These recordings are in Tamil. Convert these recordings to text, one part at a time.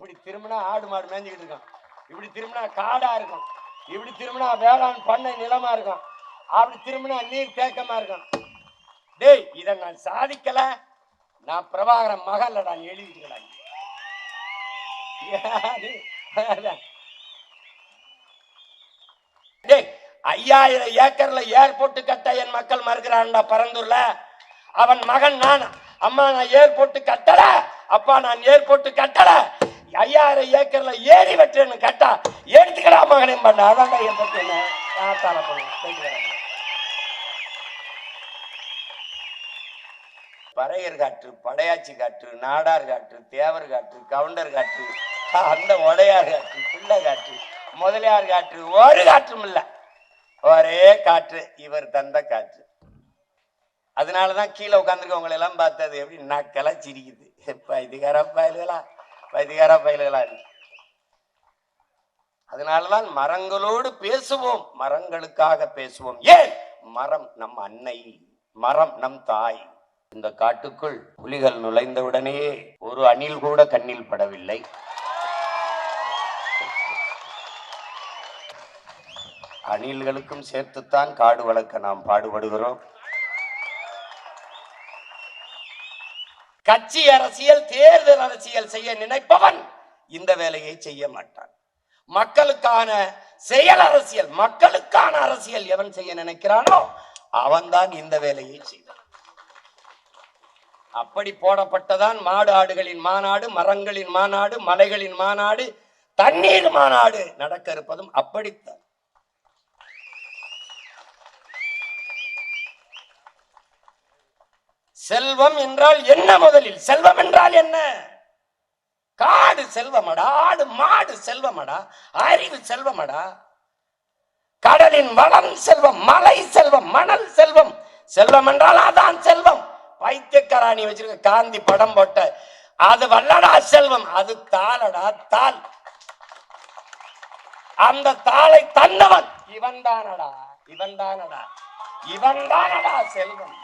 இப்படி திரும்பினா ஆடு மாடு மேய்ஞ்சிக்கிட்டு இருக்கான், இப்படி திரும்பினா காடா இருக்கும், இப்படி திரும்பினா வேளாண் பண்ணை நிலமா இருக்கும், அப்படி திரும்பினா நீர் தேக்கமா இருக்கும். டேய், இதை நான் சாதிக்கல, நான் பிரபாகரன் மகன்லடா, நீ எழுதிக்கலாம். டேய், 5000 ஏக்கர்ல ஏர்போர்ட் கட்ட என் மக்கள் மறுக்கிறான்டா பரந்தூர்ல. அவன் மகன் நான். அம்மா நான் ஏர்போர்ட் கட்டல, அப்பா நான் ஏர்போர்ட் கட்டல, 5000 ஏக்கர்ல ஏறி வெட்டுன்னு கட்டா எடுத்துக்கடா மகனே பண்ண. அதான்டா என் பத்தி என்ன காத்தால பறையர் காற்று, படையாச்சி காற்று, நாடார் காற்று, தேவர் காற்று, கவுண்டர் காற்று, அந்த உடையார் காற்று, பிள்ளை காற்று, முதலியார் காற்று, ஒரு காற்றும் இல்ல, ஒரே காற்று இவர் தந்த காற்று. அதனாலதான் கீழே உட்காந்துருக்கவங்களை எல்லாம் பார்த்தது எப்படி நக்கலா சிரிக்குது. பைத்தியக்கார பயல்களா. அதனாலதான் மரங்களோடு பேசுவோம், மரங்களுக்காக பேசுவோம். ஏன்? மரம் நம் அன்னை, மரம் நம் தாய். இந்த காட்டுக்குள் புலிகள் நுழைந்தவுடனே ஒரு அணில் கூட கண்ணில் படவில்லை. அணில்களுக்கும் சேர்த்துத்தான் காடு வளர்க்க நாம் பாடுபடுகிறோம். கட்சி அரசியல், தேர்தல் அரசியல் செய்ய நினைப்பவன் இந்த வேலையை செய்ய மாட்டான். மக்களுக்கான செயல் அரசியல், மக்களுக்கான அரசியல் எவன் செய்ய நினைக்கிறானோ அவன்தான் இந்த வேலையை செய்வான். அப்படி போடப்பட்டதான் மாடு ஆடுகளின் மாநாடு, மரங்களின் மாநாடு, மலைகளின் மாநாடு, தண்ணீர் மாநாடு நடக்க இருப்பதும் அப்படித்தான். செல்வம் என்றால் என்ன? முதலில் செல்வம் என்றால் என்ன? காடு செல்வமடா, ஆடு மாடு செல்வமடா, அறிவு செல்வமடா, கடலின் வளம் செல்வம், மலை செல்வம், மணல் செல்வம். செல்வம் என்றால் அதான் செல்வம். பைத்தியக்காராணி வச்சிருக்க காந்தி படம் போட்ட அது வல்லடா செல்வம், அது தாளடா தாள். அந்த தாளை தந்தவன் இவன் தானடா, இவன் தானடா, இவன் தானடா செல்வம்.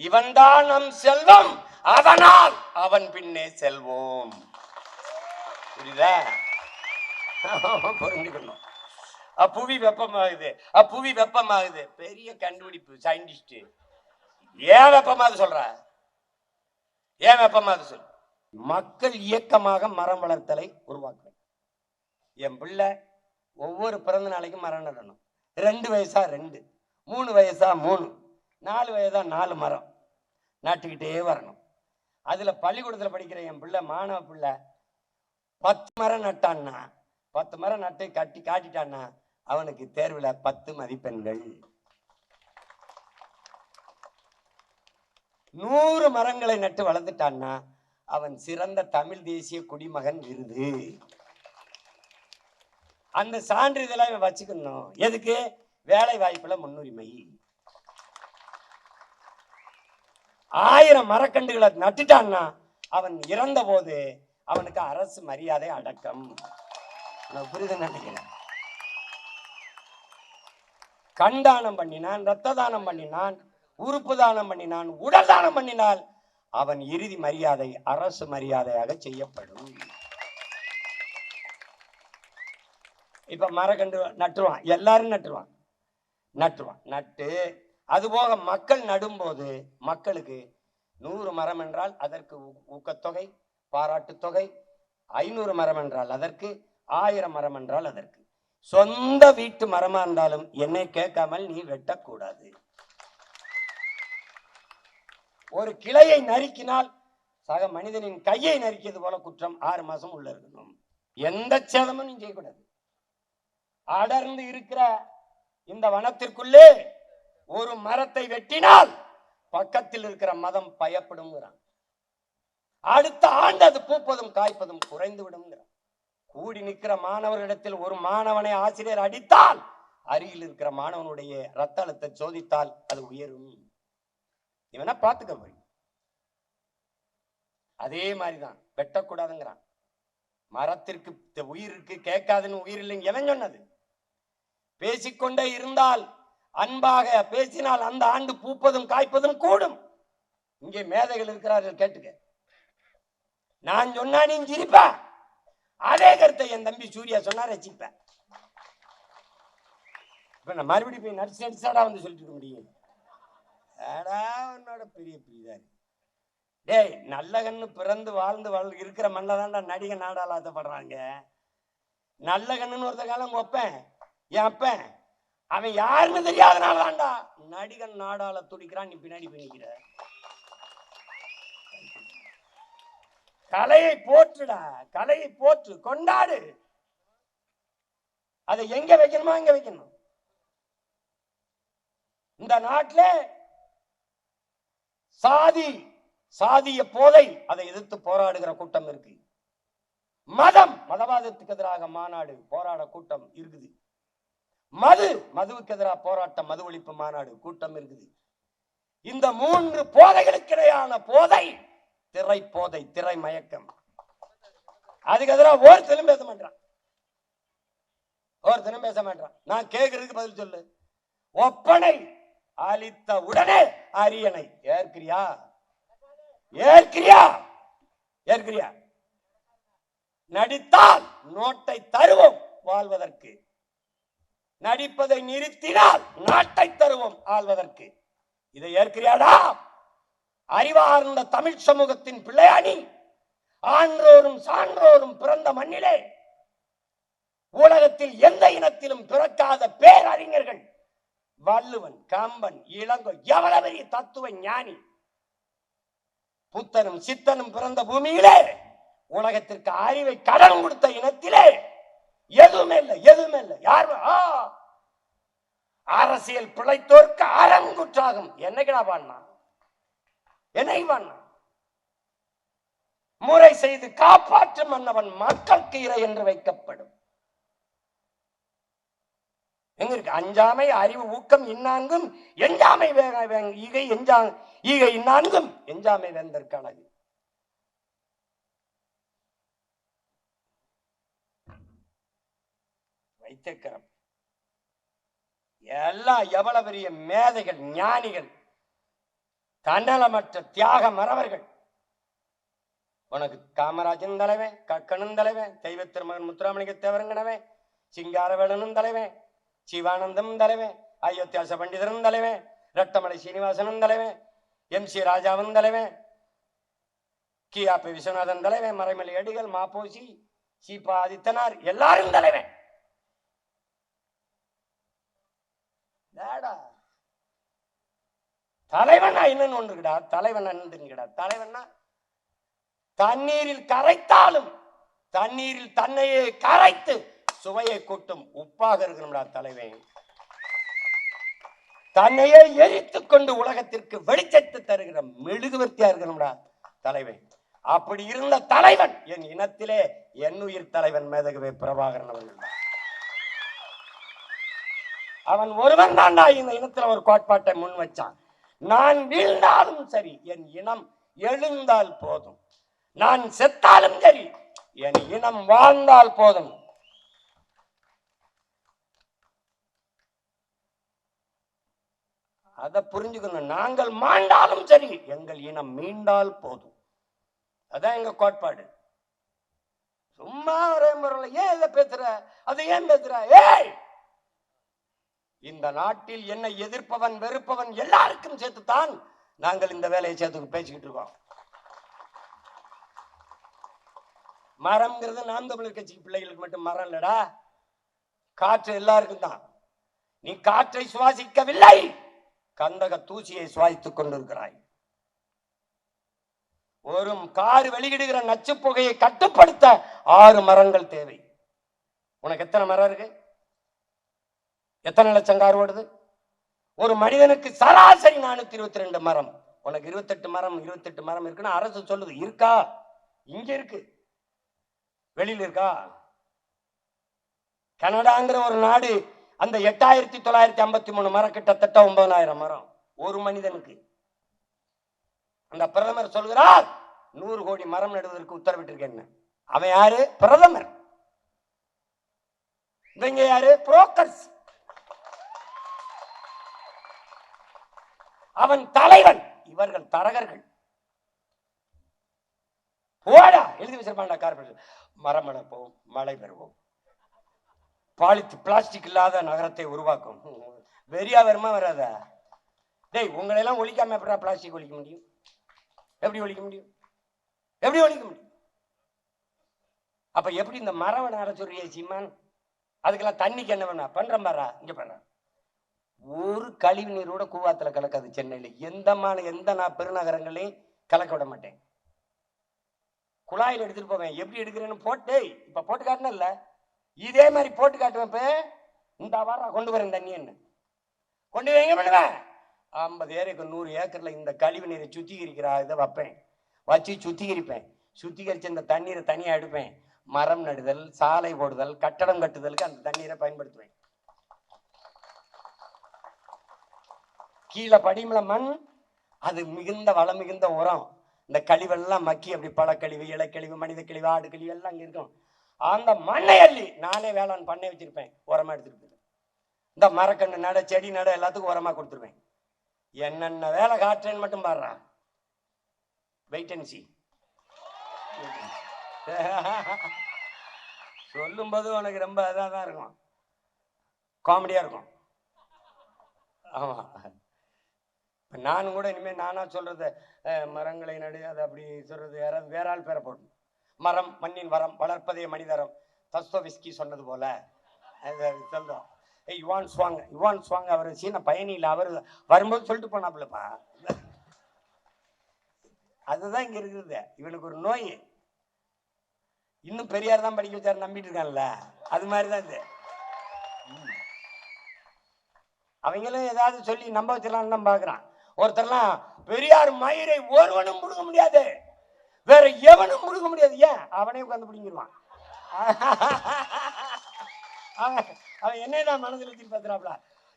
இவன்தான் நம் செல்வம், அதனால் அவன் பின்னே செல்வோம். புரியுதா? புரிஞ்சுக்கணும். புவி வெப்பமாகுது, புவி வெப்பமாகுது, பெரிய கண்டுபிடிப்பு சயின்டிஸ்ட். ஏன் வெப்பமாகுது சொல்ற? ஏன் வெப்பமாகுது சொல். மக்கள் இயக்கமாக மரம் வளர்த்தலை உருவாக்குறேன். என் பிள்ளை ஒவ்வொரு பிறந்த நாளைக்கும் மரம் நடணும். 2 வயசா 2, 3 வயசா 3, 4 வயதா 4 மரம் நட்டுக்கிட்டே வரணும். அதுல பள்ளிக்கூடத்தில் படிக்கிற என் பிள்ளை, மாணவ பிள்ளை 10 மரம் நட்டான்னா, 10 மரம் நட்டு கட்டி காட்டிட்டான்னா அவனுக்கு தேர்வுல 10 மதிப்பெண்கள். 100 மரங்களை நட்டு வளர்ந்துட்டான்னா அவன் சிறந்த தமிழ் தேசிய குடிமகன் விருது. அந்த சான்றிதழை வச்சுக்கணும். எதுக்கு? வேலை வாய்ப்புல முன்னுரிமை. 1000 மரக்கண்டுகளை நட்டுட்டான்னா அவன் இறந்த போது அவனுக்கு அரசு மரியாதை அடக்கம். புரியுது நினைக்கிறேன். கண் தானம் பண்ணினான், ரத்த தானம் பண்ணினான், உறுப்பு தானம் பண்ணினான், உடல் தானம் பண்ணினால் அவன் இறுதி மரியாதை அரசு மரியாதையாக செய்யப்படும். இப்ப மரக்கண்டு நட்டுருவான், எல்லாரும் நட்டுருவான். நட்டு அதுபோக மக்கள் நடும்போது மக்களுக்கு 100 மரம் என்றால் அதற்கு ஊக்கத்தொகை, பாராட்டு தொகை, 500 மரம் என்றால் அதற்கு, 1000 மரம் என்றால் அதற்கு. சொந்த வீட்டு மரமா இருந்தாலும் என்னை கேட்காமல் நீ வெட்டக்கூடாது. ஒரு கிளையை நறுக்கினால் சக மனிதனின் கையை நறுக்கியது போல குற்றம். 6 மாசம் உள்ள இருக்கணும். எந்த சேதமும் நீ செய்யக்கூடாது. அடர்ந்து இருக்கிற இந்த வனத்திற்குள்ளே ஒரு மரத்தை வெட்டினால் பக்கத்தில் இருக்கிற மதம் பயப்படும். அடுத்த ஆண்டு அது பூப்பதும் காய்ப்பதும் குறைந்து விடும். கூடி நிற்கிற மாணவர்களிடத்தில் ஒரு மாணவனை ஆசிரியர் அடித்தால் அருகில் இருக்கிற மாணவனுடைய ரத்த அழுத்தத்தை சோதித்தால் அது உயரும். இவனா பார்த்துக்க போய். அதே மாதிரிதான் வெட்டக்கூடாதுங்கிறான். மரத்திற்கு உயிர் இருக்கு, கேட்காதுன்னு உயிர் இல்லைன்னு எவன் சொன்னது? பேசிக்கொண்டே இருந்தால், அன்பாக பேசினால் அந்த ஆண்டு பூப்பதும் காய்ப்பதும் கூடும். இங்க இங்கே மேதைகள் இருக்கிறார்கள், கேட்டுக்க. நான் சொன்னா நீ சிரிப்ப, அதே கருத்தை என் தம்பி சூர்யா சொன்னா ரசிப்ப. இப்ப நான் மறுபடியும் போய் நடிச்சாடா வந்து சொல்லிட்டு இருக்க முடியும்? உன்னோட பெரிய பிரிதாரு. டேய், நல்ல கண்ணு பிறந்து வாழ்ந்து இருக்கிற மண்ணில் தான்டா நடிகை நாடால் ஆசைப்படுறாங்க. நல்ல கண்ணுன்னு ஒருத்த காலம் வைப்பேன், என் அப்பன் அவன் யாருன்னு தெரியாதனால தான்டா நடிகன் நாடால துடிக்கிறான். நீ பின்னாடி பண்ணிக்கிற. கலையை போற்றுடா, கலையை போற்று, கொண்டாடு. அதை எங்க வைக்கணுமா எங்க வைக்கணும். இந்த நாட்டில் சாதிய போதை, அதை எதிர்த்து போராடுகிற கூட்டம் இருக்கு. மதவாதத்துக்கு எதிராக மாநாடு போராட கூட்டம் இருக்குது. மதுவுக்கு எதிராக போராட்டம், மது ஒழிப்பு மாநாடு கூட்டம் இருக்குது. இந்த 3 போதைகளுக்கு இடையான போதை திரை போதை, திரை மயக்கம். அதுக்கு எதிராக ஒருத்தரும் பேச மாட்டான். நான் கேட்கறதுக்கு பதில் சொல்லு. ஒப்பனை அளித்த உடனே அரியணை ஏற்கிறியா? நடித்தால் நோட்டை தருவோம் வாழ்வதற்கு, நடிப்பதை நிறுத்தினால் நாட்டை தருவோம் ஆள்வதற்கு. இதை ஏற்கிறியாடா? அறிவார்ந்த தமிழ் சமூகத்தின் பிள்ளையாணி, ஆன்றோரும் சான்றோரும் பிறந்த மண்ணிலே உலகத்தில் எந்த இனத்திலும் பிறக்காத பேரறிஞர்கள் வள்ளுவன், கம்பன், இளங்கோ, எவ்வளவு பெரிய தத்துவ ஞானி, புத்தனும் சித்தனும் பிறந்த பூமியிலே உலகத்திற்கு அறிவை கடன் கொடுத்த இனத்திலே எதுவுமே இல்லை. யார் அரசியல் பிழைத்தோர்க்கு அரங்குற்றாகும். என்னைக்கடா பாடினா? முறை செய்து காப்பாற்றும் மன்னவன் மக்களுக்கு இறை என்று வைக்கப்படும். எங்க இருக்கு அஞ்சாமை, அறிவு, ஊக்கம் இன்னான்கும் எஞ்சாமை ஈகை இன்னான்கும் எஞ்சாமை வேந்தற்கானது. வைத்திருக்கிறோம் எல்லாம் எவ்வளவு பெரிய மேதைகள், ஞானிகள், தன்னலமற்ற தியாக மறவர்கள். உனக்கு காமராஜன் தலைவன், கக்கனும் தலைவன், தெய்வ திருமகன் முத்துராமலிங்க தேவரங்கனவன், சிங்காரவேலனும் தலைவன், சிவானந்தம் தலைவன், அயோத்தியாச பண்டிதரும் தலைவன், ரட்டமலை சீனிவாசனும் தலைவன், MC ராஜாவும் தலைவன், கியாபி விஸ்வநாதன் தலைவன், மறைமலை அடிகள், மாப்போசி, சீபா ஆதித்தனார் எல்லாரும் தலைவன். தலைவனா என்னன்னு ஒன்றுடா, தலைவன் என்னதுங்கடா. தலைவனா தண்ணீரில் கரைத்தாலும் தண்ணீரில் தன்னையே கரைத்து சுவையை கூட்டும் உப்பாக இருக்கணும்டா தலைவன். தன்னையே எரித்துக் கொண்டு உலகத்திற்கு வெளிச்சத்து தருகிற மெழுகுவர்த்தியா இருக்கணும்டா தலைவன். அப்படி இருந்த தலைவன் என் இனத்திலே என்னுயிர் தலைவன் மேதகவே பிரபாகரன் அவர்கள். அவன் ஒருவன் தான்டா இந்த இனத்துல ஒரு கோட்பாட்டை முன் வச்சான். நான் வீழ்ந்தாலும் சரி, என் இனம் எழுந்தால் போதும். நான் செத்தாலும் சரி, என் இனம் வாழ்ந்தால் போதும். அதை புரிஞ்சுக்கணும். நாங்கள் மாண்டாலும் சரி, எங்கள் இனம் மீண்டால் போதும். அதான் எங்க கோட்பாடு. சும்மா ஒரே முறையில் ஏன் இதை பேசுற, அதை ஏன் பேசுற? ஏய், இந்த நாட்டில் என்னை எதிர்ப்பவன் வெறுப்பவன் எல்லாருக்கும் சேர்த்துத்தான் நாங்கள் இந்த வேலையை சேர்த்து பேசிக்கிட்டு இருக்கோம். மரம்ங்கிறது நாம் தமிழர் கட்சி பிள்ளைகளுக்கு மட்டும் மரம் இல்லடா, காற்று எல்லாருக்கும் தான். நீ காற்றை சுவாசிக்கவில்லை, கந்தக தூசியை சுவாசித்துக் கொண்டிருக்கிறாய். ஒரு கார் வெளியிடுகிற நச்சு புகையை கட்டுப்படுத்த 6 மரங்கள் தேவை. உனக்கு எத்தனை மரம் இருக்கு? எத்தனை லட்சம் கார் ஓடுது? ஒரு மனிதனுக்கு சராசரி 422 மரம். உனக்கு 28 மரம் இருக்குன்னு அரசு சொல்லுது. இருக்கா? இங்க இருக்கு, வெளியில இருக்கா? கனடாங்கிற ஒரு நாடு அந்த 8953 மரம், கிட்டத்தட்ட 9000 மரம் ஒரு மனிதனுக்கு. அந்த பிரதமர் சொல்கிறார் 100 கோடி மரம் நடுவதற்கு உத்தரவிட்டிருக்கேன். அவன் யாரு? பிரதமர். இவங்க யாரு? புரோக்கர்ஸ். அவன் தலைவன், இவர்கள் தரகர்கள். ஓடா எழுதி வச்சிருப்பான்டா கார்பரேஷன். மரம் வளர்ப்போம், மழை பெறுவோம், பிளாஸ்டிக் இல்லாத நகரத்தை உருவாக்கும். வெறியா வருமா வராதா? டேய், உங்களை எல்லாம் ஒழிக்காம எப்படா பிளாஸ்டிக் ஒழிக்க முடியும்? எப்படி ஒழிக்க முடியும்? எப்படி ஒழிக்க முடியும்? அப்ப எப்படி இந்த மரம் நட சொல்றிய சீமான்? அதுக்கெல்லாம் தண்ணிக்கு என்ன பண்ண பண்ற பாரா, இங்க பண்ற ஒரு கழிவு நீரோட கூவாத்துல கலக்காது. சென்னையில எந்த பெருநகரங்களையும் கலக்க விட மாட்டேன். குழாயில் எடுத்துட்டு போவேன். எப்படி எடுக்கிறேன்னு போட்டு இப்ப போட்டு காட்டின இல்ல, இதே மாதிரி போட்டு காட்டுவேன். இப்ப இந்த வாரம் கொண்டு வரேன் தண்ணி என்ன கொண்டு எங்க பண்ணுவேன். 50 ஏக்கர் 100 ஏக்கர்ல இந்த கழிவு நீரை சுத்திகரிக்கிற இதை வைப்பேன். வச்சு சுத்திகரிப்பேன். சுத்திகரிச்சு இந்த தண்ணீரை தனியா எடுப்பேன். மரம் நடுதல், சாலை போடுதல், கட்டடம் கட்டுதலுக்கு அந்த தண்ணீரை பயன்படுத்துவேன். கீழே படிமல மண், அது மிகுந்த வளம் மிகுந்த உரம். இந்த கழிவெல்லாம் மக்கி அப்படி பழக்கழிவு, இலைக்கழிவு, மனித கழிவு, ஆடு கழிவு எல்லாம் அங்க இருக்கும். அந்த மண்ணை அள்ளி நானே வேளாண் பண்ணை வச்சிருப்பேன். உரமா எடுத்துட்டு இந்த மரக்கண்ணு நட, செடி நட எல்லாத்துக்கும் உரமா கொடுத்துருவேன். என்னென்ன வேலை காட்டுறேன்னு மட்டும் பாடுறான். Wait and see. சொல்லும் போது உனக்கு ரொம்ப இதாக தான் இருக்கும், காமெடியா இருக்கும். ஆமா, நானும் கூட இனிமேல் நானா சொல்றது மரங்களை நடு, அது அப்படி சொல்றது யாராவது வேற ஆள் பேரை போடணும். மரம் மண்ணின் வரம், வளர்ப்பதே மனிதரம், தஸ்தோவிஸ்கி சொன்னது போல சொல்றோம். யுவான் சுவாங் அவர் சீன பயணியில் அவர் வரும்போது சொல்லிட்டு போனாப்புலப்பா. அதுதான் இங்க இருக்குது. இவனுக்கு ஒரு நோய். இன்னும் பெரியார் தான் படிக்க வச்சாரு நம்பிட்டு இருக்கான்ல, அது மாதிரிதான் இது. அவங்களும் ஏதாவது சொல்லி நம்ப வச்சிடலான்னு தான் பாக்குறான். ஒருத்தர்லாம் பெரியார் மயிரை ஒருவனும் முடுங்க முடியாது, வேற எவனும் முடுங்க முடியாது. ஏன்? அவனே உட்காந்து பிடிங்கிடுவான். அவன் என்னதான் மனதில் வச்சு பார்த்துறாப்ல,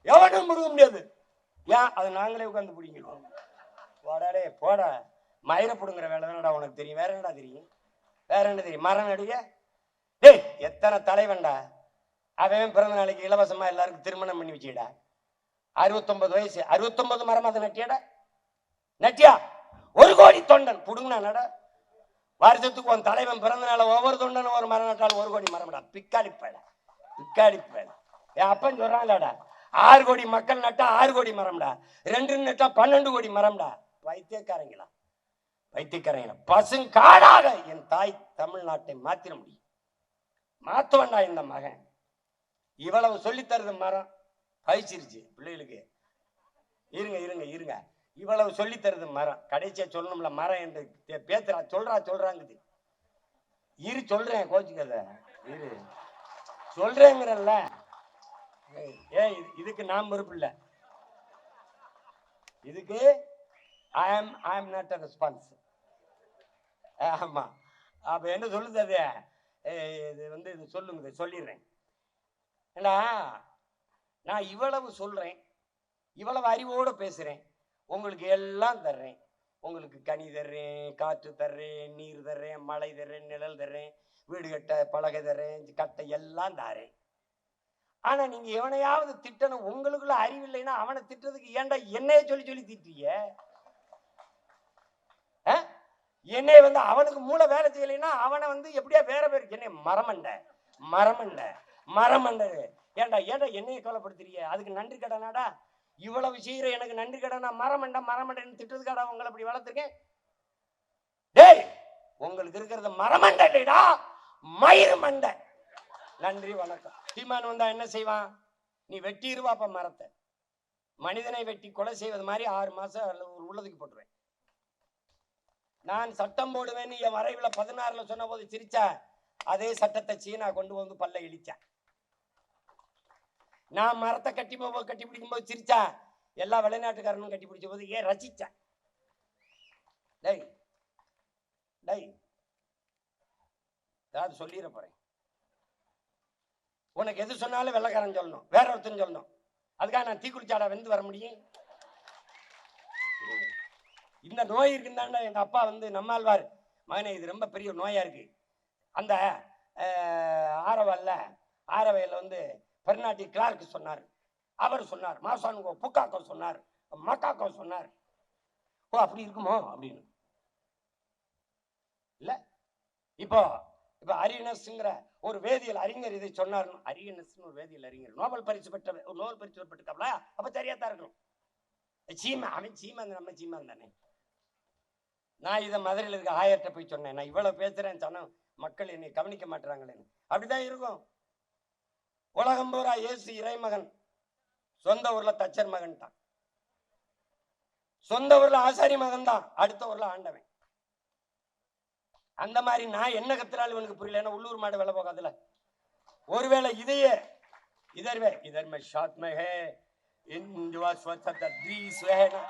எவனும் முடுங்க முடியாது. ஏன்? அதை நாங்களே உட்காந்து பிடிங்கிடுவோம். போடாடே போட, மயிரை பிடுங்குற வேலை தானடா உனக்கு தெரியும். வேற என்னடா தெரியும்? வேற என்ன தெரியும்? மரம் நடிக. டேய், எத்தனை தலைவன்டா அவன் பிறந்த நாளைக்கு இலவசமா எல்லாருக்கும் திருமணம் பண்ணி வச்சுடா. 69 வயசு, 69 மரம் அதை நட்டியாடா. நட்டியா? 1 கோடி தொண்டன் புடுங்கினா நட. வருஷத்துக்கு உன் தலைவன் பிறந்த நாள ஒவ்வொரு தொண்டனும் ஒரு மரம் நட்டாலும் 1 கோடி மரம்டா. பிக்காளி பேட, பிக்காளி பேட. என் அப்பன் சொல்றான்லடா, 6 கோடி மக்கள் நட்டா 6 கோடி மரம்டா, 2 நட்டா 12 கோடி மரம்டா. வைத்தியக்காரங்களா, வைத்தியக்காரங்களா, பசுங்காடாக என் தாய் தமிழ்நாட்டை மாத்திர முடியும். மாத்தவண்டா இந்த மகன். இவ்வளவு சொல்லித்தருது மரம். பயிற்சிருச்சு பிள்ளைகளுக்கு. இருங்க இருங்க இருங்க, இவ்வளவு சொல்லி தருது மரம். கடைசியா சொல்லணும்ல மரம் என்று பேசுறா, சொல்றாங்குது. இரு சொல்றேன், கோச்சுக்கத இரு சொல்றேங்கிறல்ல. இதுக்கு நான் பொறுப்பு இல்லை. இதுக்கு I am not a response. ஆமா, அப்ப என்ன சொல்லுது அது? இது இது சொல்லுங்க, சொல்லிடுறேன். ஏன்னா நான் இவ்வளவு சொல்றேன், இவ்வளவு அறிவோடு பேசுறேன், உங்களுக்கு எல்லாம் தர்றேன். உங்களுக்கு கனி தர்றேன், காற்று தர்றேன், நீர் தர்றேன், மழை தர்றேன், நிழல் தர்றேன், வீடு கட்ட பலகை தர்றேன், கட்டை எல்லாம் தாரேன். ஆனா நீங்க எவனையாவது திட்டணும், உங்களுக்குள்ள அறிவில்லைன்னா அவனை திட்டதுக்கு ஏன்டா என்னைய சொல்லி சொல்லி திட்டுறீங்க? என்னைய அவனுக்கு மூளை வேலை செய்யலைன்னா அவனை எப்படியா வேற பேருக்கு என்ன மரமண்ட மரமண்ட மரமண்ட. ஏன்டா ஏன்டா என்னைய கவலைப்படுத்துறீங்க? அதுக்கு நன்றி கடனாடா. இவ்வளவு செய்யற எனக்கு நன்றி கடனா? மரமண்ட மரமண்டன்னு திட்டதுக்காடா உங்களை அப்படி வளர்த்துருக்கேன். டேய், உங்களுக்கு இருக்கிறது மரமண்ட இல்லைடா, மயிறு மண்டை. நன்றி வணக்கம். சீமான் வந்தா என்ன செய்வான்? நீ வெட்டிடுவாப்ப மரத்தை. மனிதனை வெட்டி கொலை செய்வது மாதிரி 6 மாசம் உள்ளதுக்கு போட்டுருவேன். நான் சட்டம் போடுவேன்னு என் வரைவுல 16ல சொன்ன போது சிரிச்சா, அதே சட்டத்தை சீனா கொண்டு வந்து பல்ல இழிச்சா. நான் மரத்தை கட்டி பிடிக்கும் போது சிரிச்சா, எல்லா வெளிநாட்டுக்காரனும் கட்டி பிடிச்ச போது ஏன் ரசிச்சா. டேய் டேய், ஏதாவது சொல்லிட போறேன். உனக்கு எது சொன்னாலும் வெள்ளைக்காரன் சொல்லணும், வேற ஒருத்தன் சொல்லணும். அதுக்காக நான் தீக்குளிச்சாடா வெந்து வர முடியும்? இந்த நோய் இருக்குந்தாண்டா எங்க அப்பா நம்மாழ்வார், மகனே இது ரொம்ப பெரிய நோயா இருக்கு. அந்த ஆரவையில் பெர்னாட்டி கிளார்க் சொன்னார், அவர் சொன்னார், மாசானுகோ புக்காக்கோ சொன்னார், மக்காக்கோ சொன்னார். ஓ அப்படி இருக்குமோ அப்படின்னு இல்ல, இப்போ இப்ப அரியனஸ்ங்கிற ஒரு வேதியியல் அறிஞர் இதை சொன்னார். அரியனஸ் ஒரு வேதியியல் அறிஞர் நோபல் பரிசு பெற்ற நோபல் பரிசு பெற்றிருக்காப்ல, அப்ப சரியாத்தான் இருக்கணும். சீமா அவன் சீமான் நம்ம சீமான் தானே. நான் இதை மதுரையில் இருக்க ஆயர்கிட்ட போய் சொன்னேன், நான் இவ்வளவு பேசுறேன் சொன்ன மக்கள் என்னை கவனிக்க மாட்டாங்களேன்னு. அப்படிதான் இருக்கும். உலகம் பூரா இயேசு இறைமகன், சொந்த ஊர்ல தச்சர் மகன் தான், சொந்த ஊர்ல ஆசாரி மகன் தான், அடுத்த ஊர்ல ஆண்டவன். அந்த மாதிரி நான் என்ன கத்துறாலும் இவனுக்கு புரியல. உள்ளூர் மாடு வேலை போகாதுல. ஒருவேளை இதையே இதர்வே இதர்மே ஷாத் மே ஹே இன்ஜுவா ஸ்வச்சத த்ரீஸ் வேனா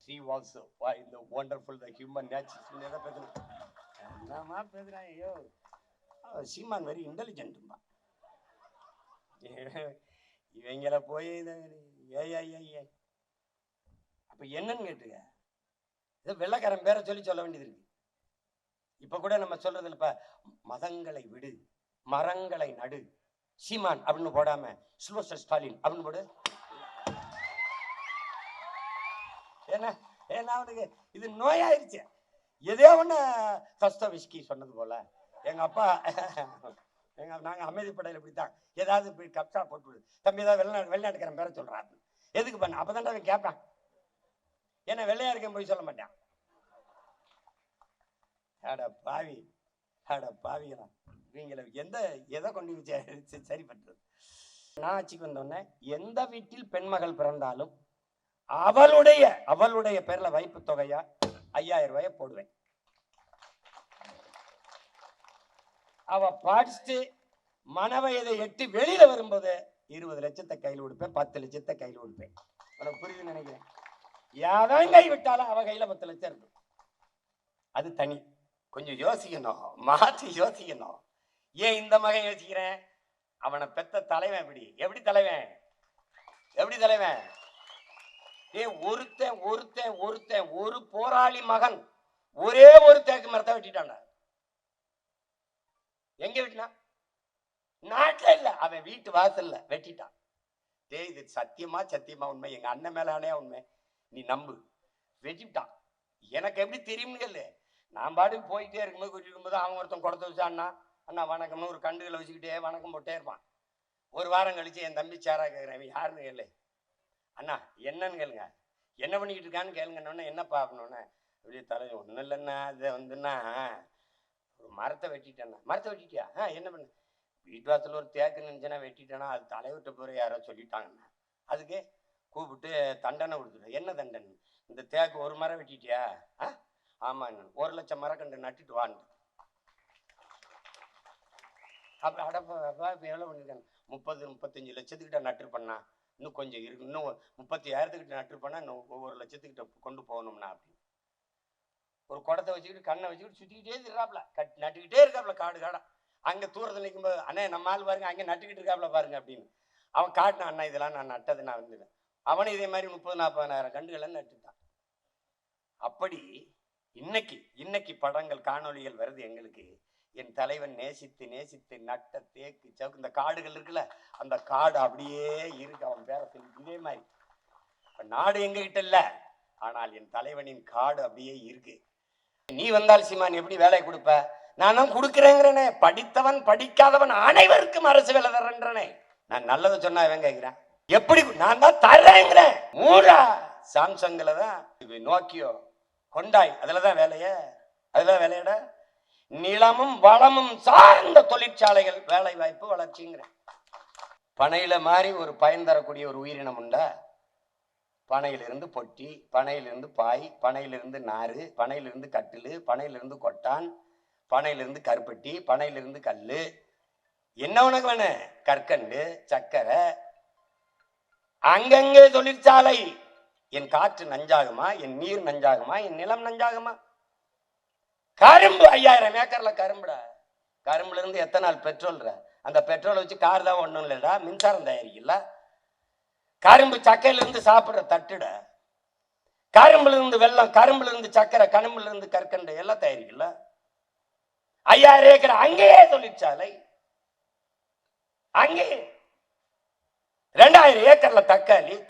she also why the wonderful the human nature என்ன பேசுறேன் என்னமா பேசுறான். ஐயோ சீமான் வெரி இன்டெலிஜென்ட்மா. இவங்கள போய் ஏ அப்ப என்னன்னு கேட்டுங்க, இதை வெள்ளக்காரன் பேரை சொல்ல வேண்டியது இருக்கு. இப்ப கூட நம்ம சொல்றது இல்லப்ப, மதங்களை விடு மரங்களை நடு சீமான் அப்படின்னு போடாம சில்வஸ்டர் ஸ்டாலின் அப்படின்னு போடு. ஏன்னா அவனுக்கு இது நோயாயிருச்சு. எதோ ஒண்ணு தஸ்தோவெஸ்கி சொன்னது போல, எங்க அப்பா நாங்க அமைதிப்படையில இப்படித்தான், ஏதாவது போய் கப்சா போட்டு தம்பி ஏதாவது வெளிநாட்டுக்காரன் பேரை சொல்றான், எதுக்கு பண்ண அப்பதான் அவன் கேட்பான். ஏன்னா வெள்ளையா இருக்கேன் போய் சொல்ல மாட்டான். அட பாவிகளா இவங்களை எதை கொண்டு சரி பண்றது. நான் ஆட்சிக்கு வந்தோடனே எந்த வீட்டில் பெண்மகள் பிறந்தாலும் அவளுடைய பேர்ல வைப்பு தொகையா 5000 ரூபாய போடுவேன். அவ படிச்சுட்டு மனவயதை எட்டி வெளியில வரும்போது 20 லட்சத்தை கையில் கொடுப்பேன், 10 லட்சத்தை கையில் கொடுப்பேன். உனக்கு புரியுதுன்னு நினைக்கிறேன். யாதான் கை விட்டாலும் அவ கையில 10 லட்சம் இருக்கு. அது தனி. கொஞ்சம் யோசிக்கணும், மாற்றி யோசிக்கணும். ஏன் இந்த மகன் யோசிக்கிறேன், அவனை பெத்த தலைவன் எப்படி தலைவன் ஒருத்தன் ஒரு போராளி மகன் ஒரே ஒரு தேக்கு மரத்தை வெட்டிட்டான். எங்க வெட்டினா? நாட்டுல இல்ல, அவன் வீட்டு வாசல்ல வெட்டிட்டான். இது சத்தியமா உண்மை, எங்க அண்ணன் மேலானே உண்மை, நீ நம்பு. வெட்டிட்டான். எனக்கு எப்படி தெரியும்னு, நான் பாட்டுக்கு போயிட்டே இருக்கும்போது கூட்டிட்டு அவன் ஒருத்தன் குடத்தை வச்சா அண்ணா வணக்கம்னு ஒரு கண்டுகளை வச்சுக்கிட்டே வணக்கம் போட்டே இருப்பான். ஒரு வாரம் கழிச்சு என் தம்பி சேரா கேட்கிறேன், யாருன்னு கேளு. அண்ணா என்னன்னு கேளுங்க, என்ன பண்ணிக்கிட்டு இருக்கான்னு கேளுங்கன்னு. என்ன பார்க்கணுன்னு அப்படியே தலை ஒன்றும் இல்லைன்னா, அதை வந்துன்னா ஒரு மரத்தை வெட்டிட்டேன்னா. மரத்தை வெட்டிட்டியா? என்ன பண்ண? வீட்டு வாசல் ஒரு தேக்கு நினைச்சேன்னா வெட்டிட்டேன்னா, அது தலைவிட்ட போகிற யாரோ சொல்லிட்டாங்கண்ணா. அதுக்கு கூப்பிட்டு தண்டனை கொடுத்துட்டேன். என்ன தண்டனை? இந்த தேக்கு ஒரு மரம் வெட்டிட்டியா? ஆமாங்க, 1 லட்சம் மரக்கன்று நட்டுட்டு வான்னு. அப்ப அடப்பா இப்ப எவ்வளவு பண்ணிருக்காங்க? 30-35 லட்சத்துக்கிட்ட நட்டு பண்ணா, இன்னும் கொஞ்சம் இருக்கு, இன்னும் 30,000 நட்டு பண்ணா இன்னும் 1 லட்சத்துக்கிட்ட கொண்டு போகணும்னா அப்படின்னு ஒரு குடத்தை வச்சுக்கிட்டு கண்ணை வச்சுக்கிட்டு சுத்திக்கிட்டே இருக்காப்ல, நட்டுக்கிட்டே இருக்காப்ல காடா. அங்க தூரத்தில் நிற்கும்போது அண்ணே நம்ம ஆள் பாருங்க அங்கே நட்டுக்கிட்டு இருக்காப்ல பாருங்க அப்படின்னு அவன் காட்டினான். அண்ணா இதெல்லாம் நான் நட்டது, நான் வந்துடுவேன். அவனும் இதே மாதிரி 30,000-40,000 கண்டுகளை நட்டுட்டான். அப்படி இன்னைக்கு படங்கள் காணொலிகள் வருது எங்களுக்கு. என் தலைவன் நேசித்து நட்ட தேக்கு சவுக்கு இந்த காடுகள் இருக்குல்ல, அந்த காடு அப்படியே இருக்கு. அவன் பேர சொல்லி இதே மாதிரி நாடு எங்க கிட்ட இல்ல, ஆனால் என் தலைவனின் காடு அப்படியே இருக்கு. நீ வந்தால் சீமான் எப்படி வேலை கொடுப்ப? நான் தான் கொடுக்குறேங்கிறனே. படித்தவன் படிக்காதவன் அனைவருக்கும் அரசு வேலை தர்றேன்றனே. நான் நல்லதை சொன்னா இவன் கேட்கிறேன், எப்படி நான் தான் தர்றேங்கிறேன். மூடா சாம்சங்ல தான், நோக்கியோ கொண்டாய் அதுலதான் வேலையட. நிலமும் வளமும் சார்ந்த தொழிற்சாலைகள், வேலை வாய்ப்பு, வளர்ச்சிங்கிற. பனையில மாதிரி ஒரு பயன் தரக்கூடிய ஒரு உயிரினம் உண்டா? பனையிலிருந்து பொட்டி, பனையிலிருந்து பாய், பனையிலிருந்து நாறு, பனையிலிருந்து கட்டிலு, பனையிலிருந்து கொட்டான், பனையிலிருந்து கருப்பட்டி, பனையிலிருந்து கல்லு. என்ன உனக்கு வேணும்? கற்கண்டு, சக்கரை. அங்கங்கே தொழிற்சாலை. என் காற்று நஞ்சாகுமா? என் நீர் நஞ்சாகுமா? என் நிலம் நஞ்சாகுமா? கரும்பு 5000 ஏக்கர்ல கரும்புடா. கரும்புல இருந்து எத்தனை நாள் பெட்ரோல்? அந்த பெட்ரோலை வச்சு கார் தான் ஒண்ணும் இல்லடா, மின்சாரம் தயாரிக்கல. கரும்பு சக்கையில இருந்து சாப்பிடுற தட்டுட. கரும்புல இருந்து வெள்ளம், கரும்புல இருந்து சக்கரை, கரும்புல இருந்து கற்கண்டு எல்லாம் தயாரிக்கல. 5000 ஏக்கர் அங்கேயே தொழிற்சாலை. அங்கே 2000 ஏக்கர்ல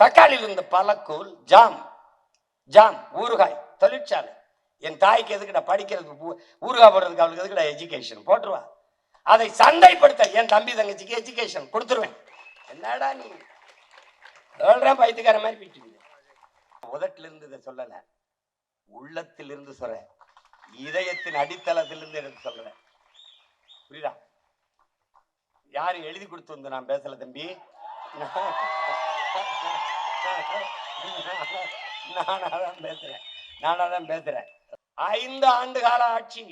தக்காளியில இருந்து பழக்கூழ், ஜாம், ஊறுகாய், தொழிற்சாலை. என் தாய்க்கு எதுக்குடா படிக்கிறதுக்கு ஊருகா போடுறதுக்கு அவளுக்கு எதுக்குடா எஜுகேஷன் போட்டுருவா. அதை சந்தைப்படுத்த என் தம்பி தங்கச்சிக்கு எஜுகேஷன் கொடுத்துருவேன். என்னடா நீ சொல்றேன் பைத்தியக்கார மாதிரி போயிட்டு. உதட்டில இருந்து இதை சொல்லல, உள்ளத்தில் இருந்து சொல்ற, இதயத்தின் அடித்தளத்திலிருந்து எடுத்து சொல்றேன். புரியுதா? யாரும் எழுதி கொடுத்து வந்து நான் பேசல தம்பி, நானாதான் பேசுறேன். 5 ஆண்டு கால ஆட்சி,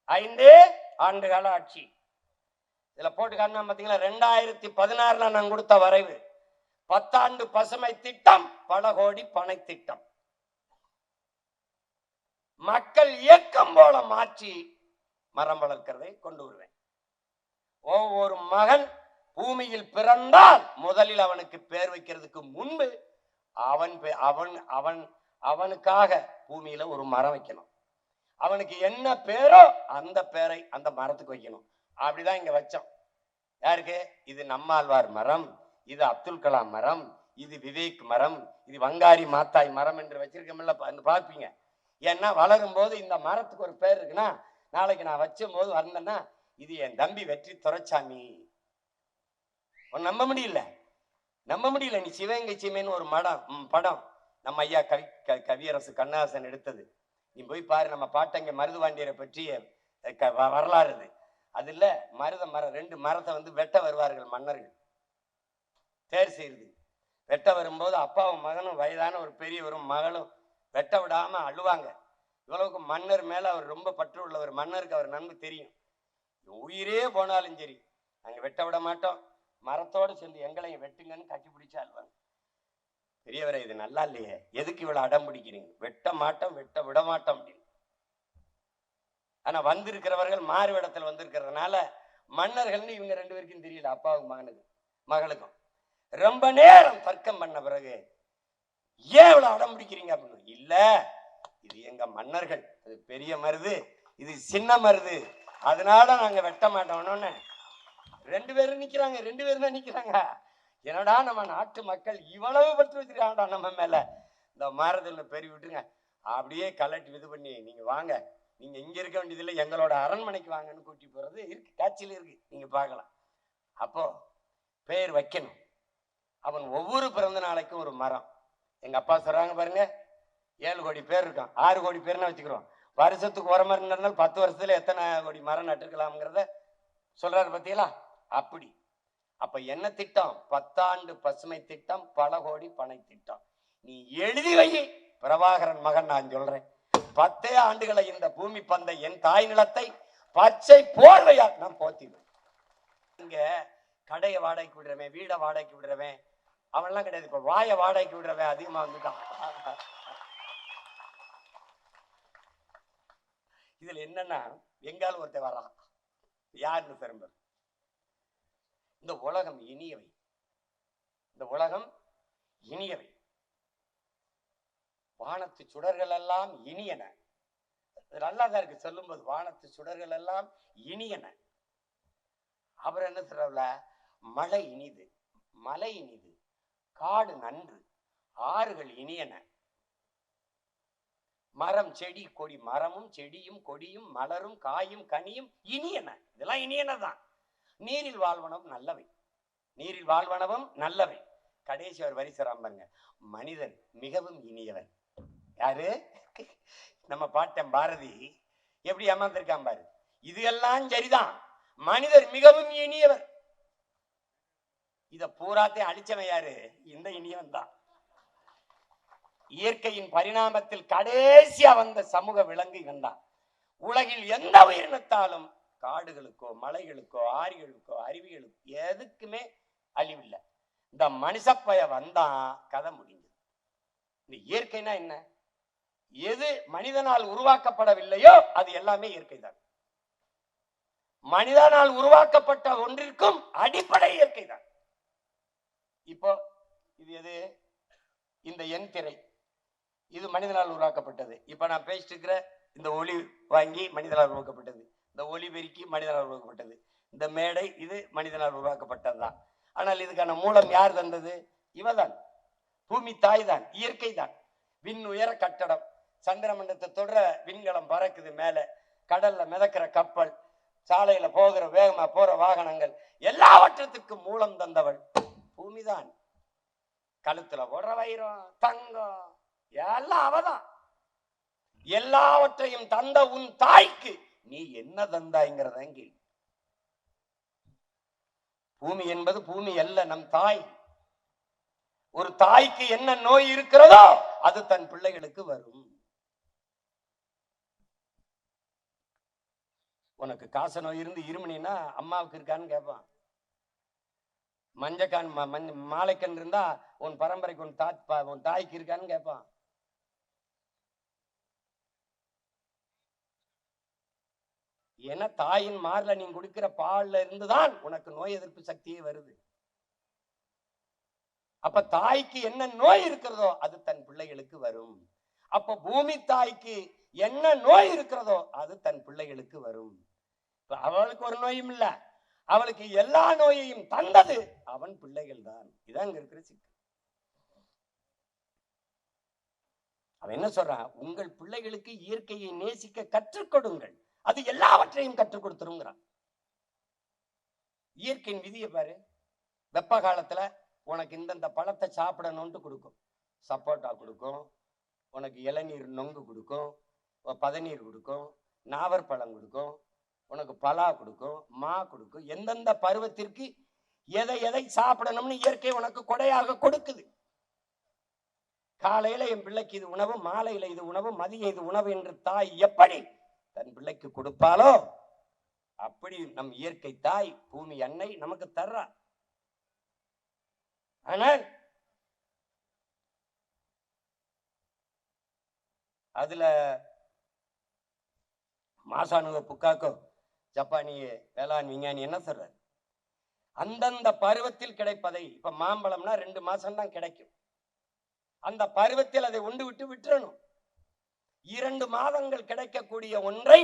5 ஆண்டு கால ஆட்சி. இதுல போட்டு காட்டினா பாத்தீங்களா, 2016 நான் கொடுத்த வரைவு 10 ஆண்டு பசுமை திட்டம், பல கோடி பனை திட்டம், மக்கள் இயக்கம் போல மாற்றி மரம் வளர்க்கிறதை கொண்டு வருவேன். ஒவ்வொரு மகன் பூமியில் பிறந்தால் முதலில் அவனுக்கு பேர் வைக்கிறதுக்கு முன்பு அவனுக்காக பூமியில ஒரு மரம் வைக்கணும். அவனுக்கு என்ன பேரோ அந்த பேரை அந்த மரத்துக்கு வைக்கணும். அப்படிதான் இங்க வச்சோம். யாருக்கு? இது நம்மாழ்வார் மரம், இது அப்துல் கலாம் மரம், இது விவேக் மரம், இது வங்காரி மாத்தாய் மரம் என்று வச்சிருக்கோம்ல, பார்ப்பீங்க. ஏன்னா வளரும் போது இந்த மரத்துக்கு ஒரு பேர் இருக்குன்னா, நாளைக்கு நான் வச்சும் போது வந்தேன்னா இது என் தம்பி வெற்றி துரைசாமி. நம்ப முடியல. நீ சிவகங்கை சீமைன்னு ஒரு படம் நம்ம ஐயா கவியரசு கண்ணதாசன் எடுத்தது. நீ போய் பாரு. நம்ம பாட்டங்க மருதுவாண்டியரை பற்றிய வரலாறு. அதுல மரம் 2 மரத்தை வெட்ட வருவார்கள் மன்னர்கள். தேர் செய்யுது. வெட்ட வரும்போது அப்பாவும் மகனும் வயதான ஒரு பெரியவரும் மகளும் வெட்ட விடாம அழுவாங்க. இவ்வளவுக்கு மன்னர் மேல அவர் ரொம்ப பற்று உள்ளவர். மன்னருக்கு அவர் நன்கு தெரியும். உயிரே போனாலும் சரி நாங்க வெட்ட விட மாட்டோம், மரத்தோடு சேர்ந்து எங்களையும் வெட்டுங்கன்னு கட்டி பிடிச்சா அழுவாங்க. பெரியவரை, இது நல்லா இல்லையே, எதுக்கு இவ்வளவு அடம் பிடிக்கிறீங்க? வெட்ட மாட்டோம், வெட்ட விட மாட்டோம் அப்படின்னு. ஆனா வந்திருக்கிறவர்கள் மாறுவிடத்தில் வந்திருக்கிறதுனால மன்னர்கள்னு இவங்க 2 பேருக்கும் தெரியல. அப்பாவுக்கும் மகளுக்கும் ரொம்ப நேரம் தர்க்கம் பண்ண பிறகு, ஏன் இவ்வளவு அடம் பிடிக்கிறீங்க அப்படின்னு. இல்ல, இது எங்க மன்னர்கள், அது பெரிய மருது, இது சின்ன மருது, அதனால நாங்க வெட்ட மாட்டோம்னு 2 பேரும் நிக்கிறாங்க. என்னடா நம்ம நாட்டு மக்கள் இவ்வளவு பற்று வச்சிருக்காங்கடா நம்ம மேல. இந்த மரத்துல பெரிய விட்டுருங்க, அப்படியே கலட்டி இது பண்ணி நீங்க வாங்க, நீங்க இங்க இருக்க வேண்டியதில்லை, எங்களோட அரண்மனைக்கு வாங்கன்னு கூட்டி போறது இருக்கு, காட்சியில இருக்கு, நீங்க பார்க்கலாம். அப்போ பேர் வைக்கணும். அவன் ஒவ்வொரு பிறந்த நாளைக்கும் ஒரு மரம். எங்க அப்பா சொல்றாங்க பாருங்க, 7 கோடி பேர் இருக்கான், 6 கோடி பேர்னா வச்சுக்கிறோம். வருஷத்துக்கு ஒரு மரம் நடந்தால் 10 வருஷத்துல எத்தனை கோடி மரம் நட்டுக்கலாம்ங்கிறத சொல்றாரு பார்த்தீங்களா? அப்படி. அப்ப என்ன திட்டம்? 10 ஆண்டு பசுமை திட்டம், பல கோடி பனை திட்டம். நீ எழுதி வை பிரபாகரன் மகன், நான் சொல்றேன். 10 ஆண்டுகளை இந்த பூமி பந்தை, என் தாய் நிலத்தை பச்சை போர்வையா நான் போத்திடுவேன். இங்க கடையை வாடகைக்கு விடுறவன், வீடை வாடகைக்கு விடுறவன் அவன்லாம் கிடையாது. இப்ப வாயை வாடகைக்கு விடுறவன் அதிகமா வந்துட்டான். இதுல என்னன்னா, எங்கால ஒருத்தர் வரான், யாருன்னு திரும்ப. இந்த உலகம் இனியவை, இந்த உலகம் இனியவை, வானத்து சுடர்கள் எல்லாம் இனியன. நல்லாதான் இருக்கு சொல்லும் போது, வானத்து சுடர்கள் எல்லாம் இனியன. அப்புறம் என்ன சொல்றல, மழை இனிது, மலை இனிது, காடு நன்று, ஆறுகள் இனியன, மரம் செடி கொடி, மரமும் செடியும் கொடியும் மலரும் காயும் கனியும் இனியன. இதெல்லாம் இனியனதான். நீரில் வாழ்வனவும் நல்லவை, நீரில் வாழ்வனவும் நல்லவை. கடைசி ஒரு வரி சொல்றாங்க, மனிதன் மிகவும் இனியவன். யாரு? நம்ம பாட்டன் பாரதி எப்படி ஏமாந்திருக்கான் பாரு. இது எல்லாம் சரிதான், மனிதர் மிகவும் இனியவர். இத பூராத்தையும் அழிச்சவன் யாரு? இந்த இனியவன் தான். இயற்கையின் பரிணாமத்தில் கடைசியா வந்த சமூக விலங்கு இவன் தான். உலகில் எந்த உயிரினத்தாலும் காடுகளுக்கோ மலைகளுக்கோ ஆறுகளுக்கோ அருவிகளுக்கோ எதுக்குமே அழிவில்லை. இந்த மனுஷப்பய வந்தான், கதை முடிஞ்சது. இந்த இயற்கைனா என்ன? எது மனிதனால் உருவாக்கப்படவில்லையோ அது எல்லாமே இயற்கை தான். மனிதனால் உருவாக்கப்பட்ட ஒன்றிற்கும் அடிப்படை இயற்கை தான். இப்போ இது எது? இந்த என் திரை, இது மனிதனால் உருவாக்கப்பட்டது. இப்ப நான் பேசிட்டு இருக்கிற இந்த ஒளி வாங்கி மனிதனால் உருவாக்கப்பட்டது. இந்த ஒளி பெருக்கி மனிதனால் உருவாக்கப்பட்டது. இந்த மேடை இது மனிதனால் உருவாக்கப்பட்டதுதான். ஆனால் இதுக்கான மூலம் யார் தந்தது? இவதான், பூமி தாய் தான், இயற்கை தான். விண் உயர கட்டடம், சந்திரமண்டலத்தை தொடர விண்கலம் பறக்குது மேல, கடல்ல மிதக்கிற கப்பல், சாலையில போகிற வேகமா போற வாகனங்கள், எல்லாவற்றத்துக்கும் மூலம் தந்தவள் பூமிதான். கழுத்துல போடுற வைரம், தங்கம் எல்லாம் அவதான். எல்லாவற்றையும் தந்த உன் தாய்க்கு நீ என்ன தந்தாய்ங்கிறத கேள்வி. பூமி என்பது பூமி அல்ல, நம் தாய். ஒரு தாய்க்கு என்ன நோய் இருக்கிறதோ அது தன் பிள்ளைகளுக்கு வரும். உனக்கு காச நோய் இருந்து இருமணினா அம்மாவுக்கு இருக்கான்னு கேட்பான். மஞ்சக்கான் மாலைக்கண் இருந்தா உன் பரம்பரைக்கு உன் தாய்க்கு இருக்கான்னு கேட்பான். ஏன்னா தாயின் மார்ல நீ குடிக்கிற பால்ல இருந்துதான் உனக்கு நோய் எதிர்ப்பு சக்தியே வருது. அப்ப தாய்க்கு என்ன நோய் இருக்கிறதோ அது தன் பிள்ளைகளுக்கு வரும். அப்ப பூமி தாய்க்கு என்ன நோய் இருக்கிறதோ அது தன் பிள்ளைகளுக்கு வரும். அவளுக்கு ஒரு நோயும் இல்ல, அவளுக்கு எல்லா நோயையும் தந்தது அவன் பிள்ளைகள் தான். இதான் இங்க இருக்கிற சிக்கல். அவன் என்ன சொல்றான்? உங்கள் பிள்ளைகளுக்கு இயற்கையை நேசிக்க கற்றுக் கொடுங்கள், அது எல்லாவற்றையும் கற்றுக் கொடுத்துருங்கிறான். இயற்கையின் விதியை பாரு. வெப்ப காலத்துல உனக்கு இந்தந்த பழத்தை சாப்பிடணும்னு கொடுக்கும். சப்போட்டா கொடுக்கும், உனக்கு இளநீர் நொங்கு கொடுக்கும், பதநீர் கொடுக்கும், நாவற்பழம் கொடுக்கும், உனக்கு பலா கொடுக்கும், மா கொடுக்கும். எந்தெந்த பருவத்திற்கு எதை எதை சாப்பிடணும்னு இயற்கை உனக்கு கொடையாக கொடுக்குது. காலையில என் பிள்ளைக்கு இது உணவு, மாலையில இது உணவு, மதிய இது உணவு என்று தாய் எப்படி தன் பிள்ளைக்கு கொடுப்பாலோ அப்படி நம் இயற்கை தாய் பூமி அன்னை நமக்கு தர்றா. ஆனால் அதுல மாசானுவ புக்காக்கோ ஜப்பானிய வேளாண் விஞ்ஞானி என்ன சொல்றாரு? அந்தந்த பருவத்தில் கிடைப்பதை, இப்ப மாம்பழம்னா 2 மாசம் தான் கிடைக்கும், அந்த பருவத்தில் அதை உண்டு விட்டு விட்டுறணும். 2 மாதங்கள் கிடைக்கக்கூடிய ஒன்றை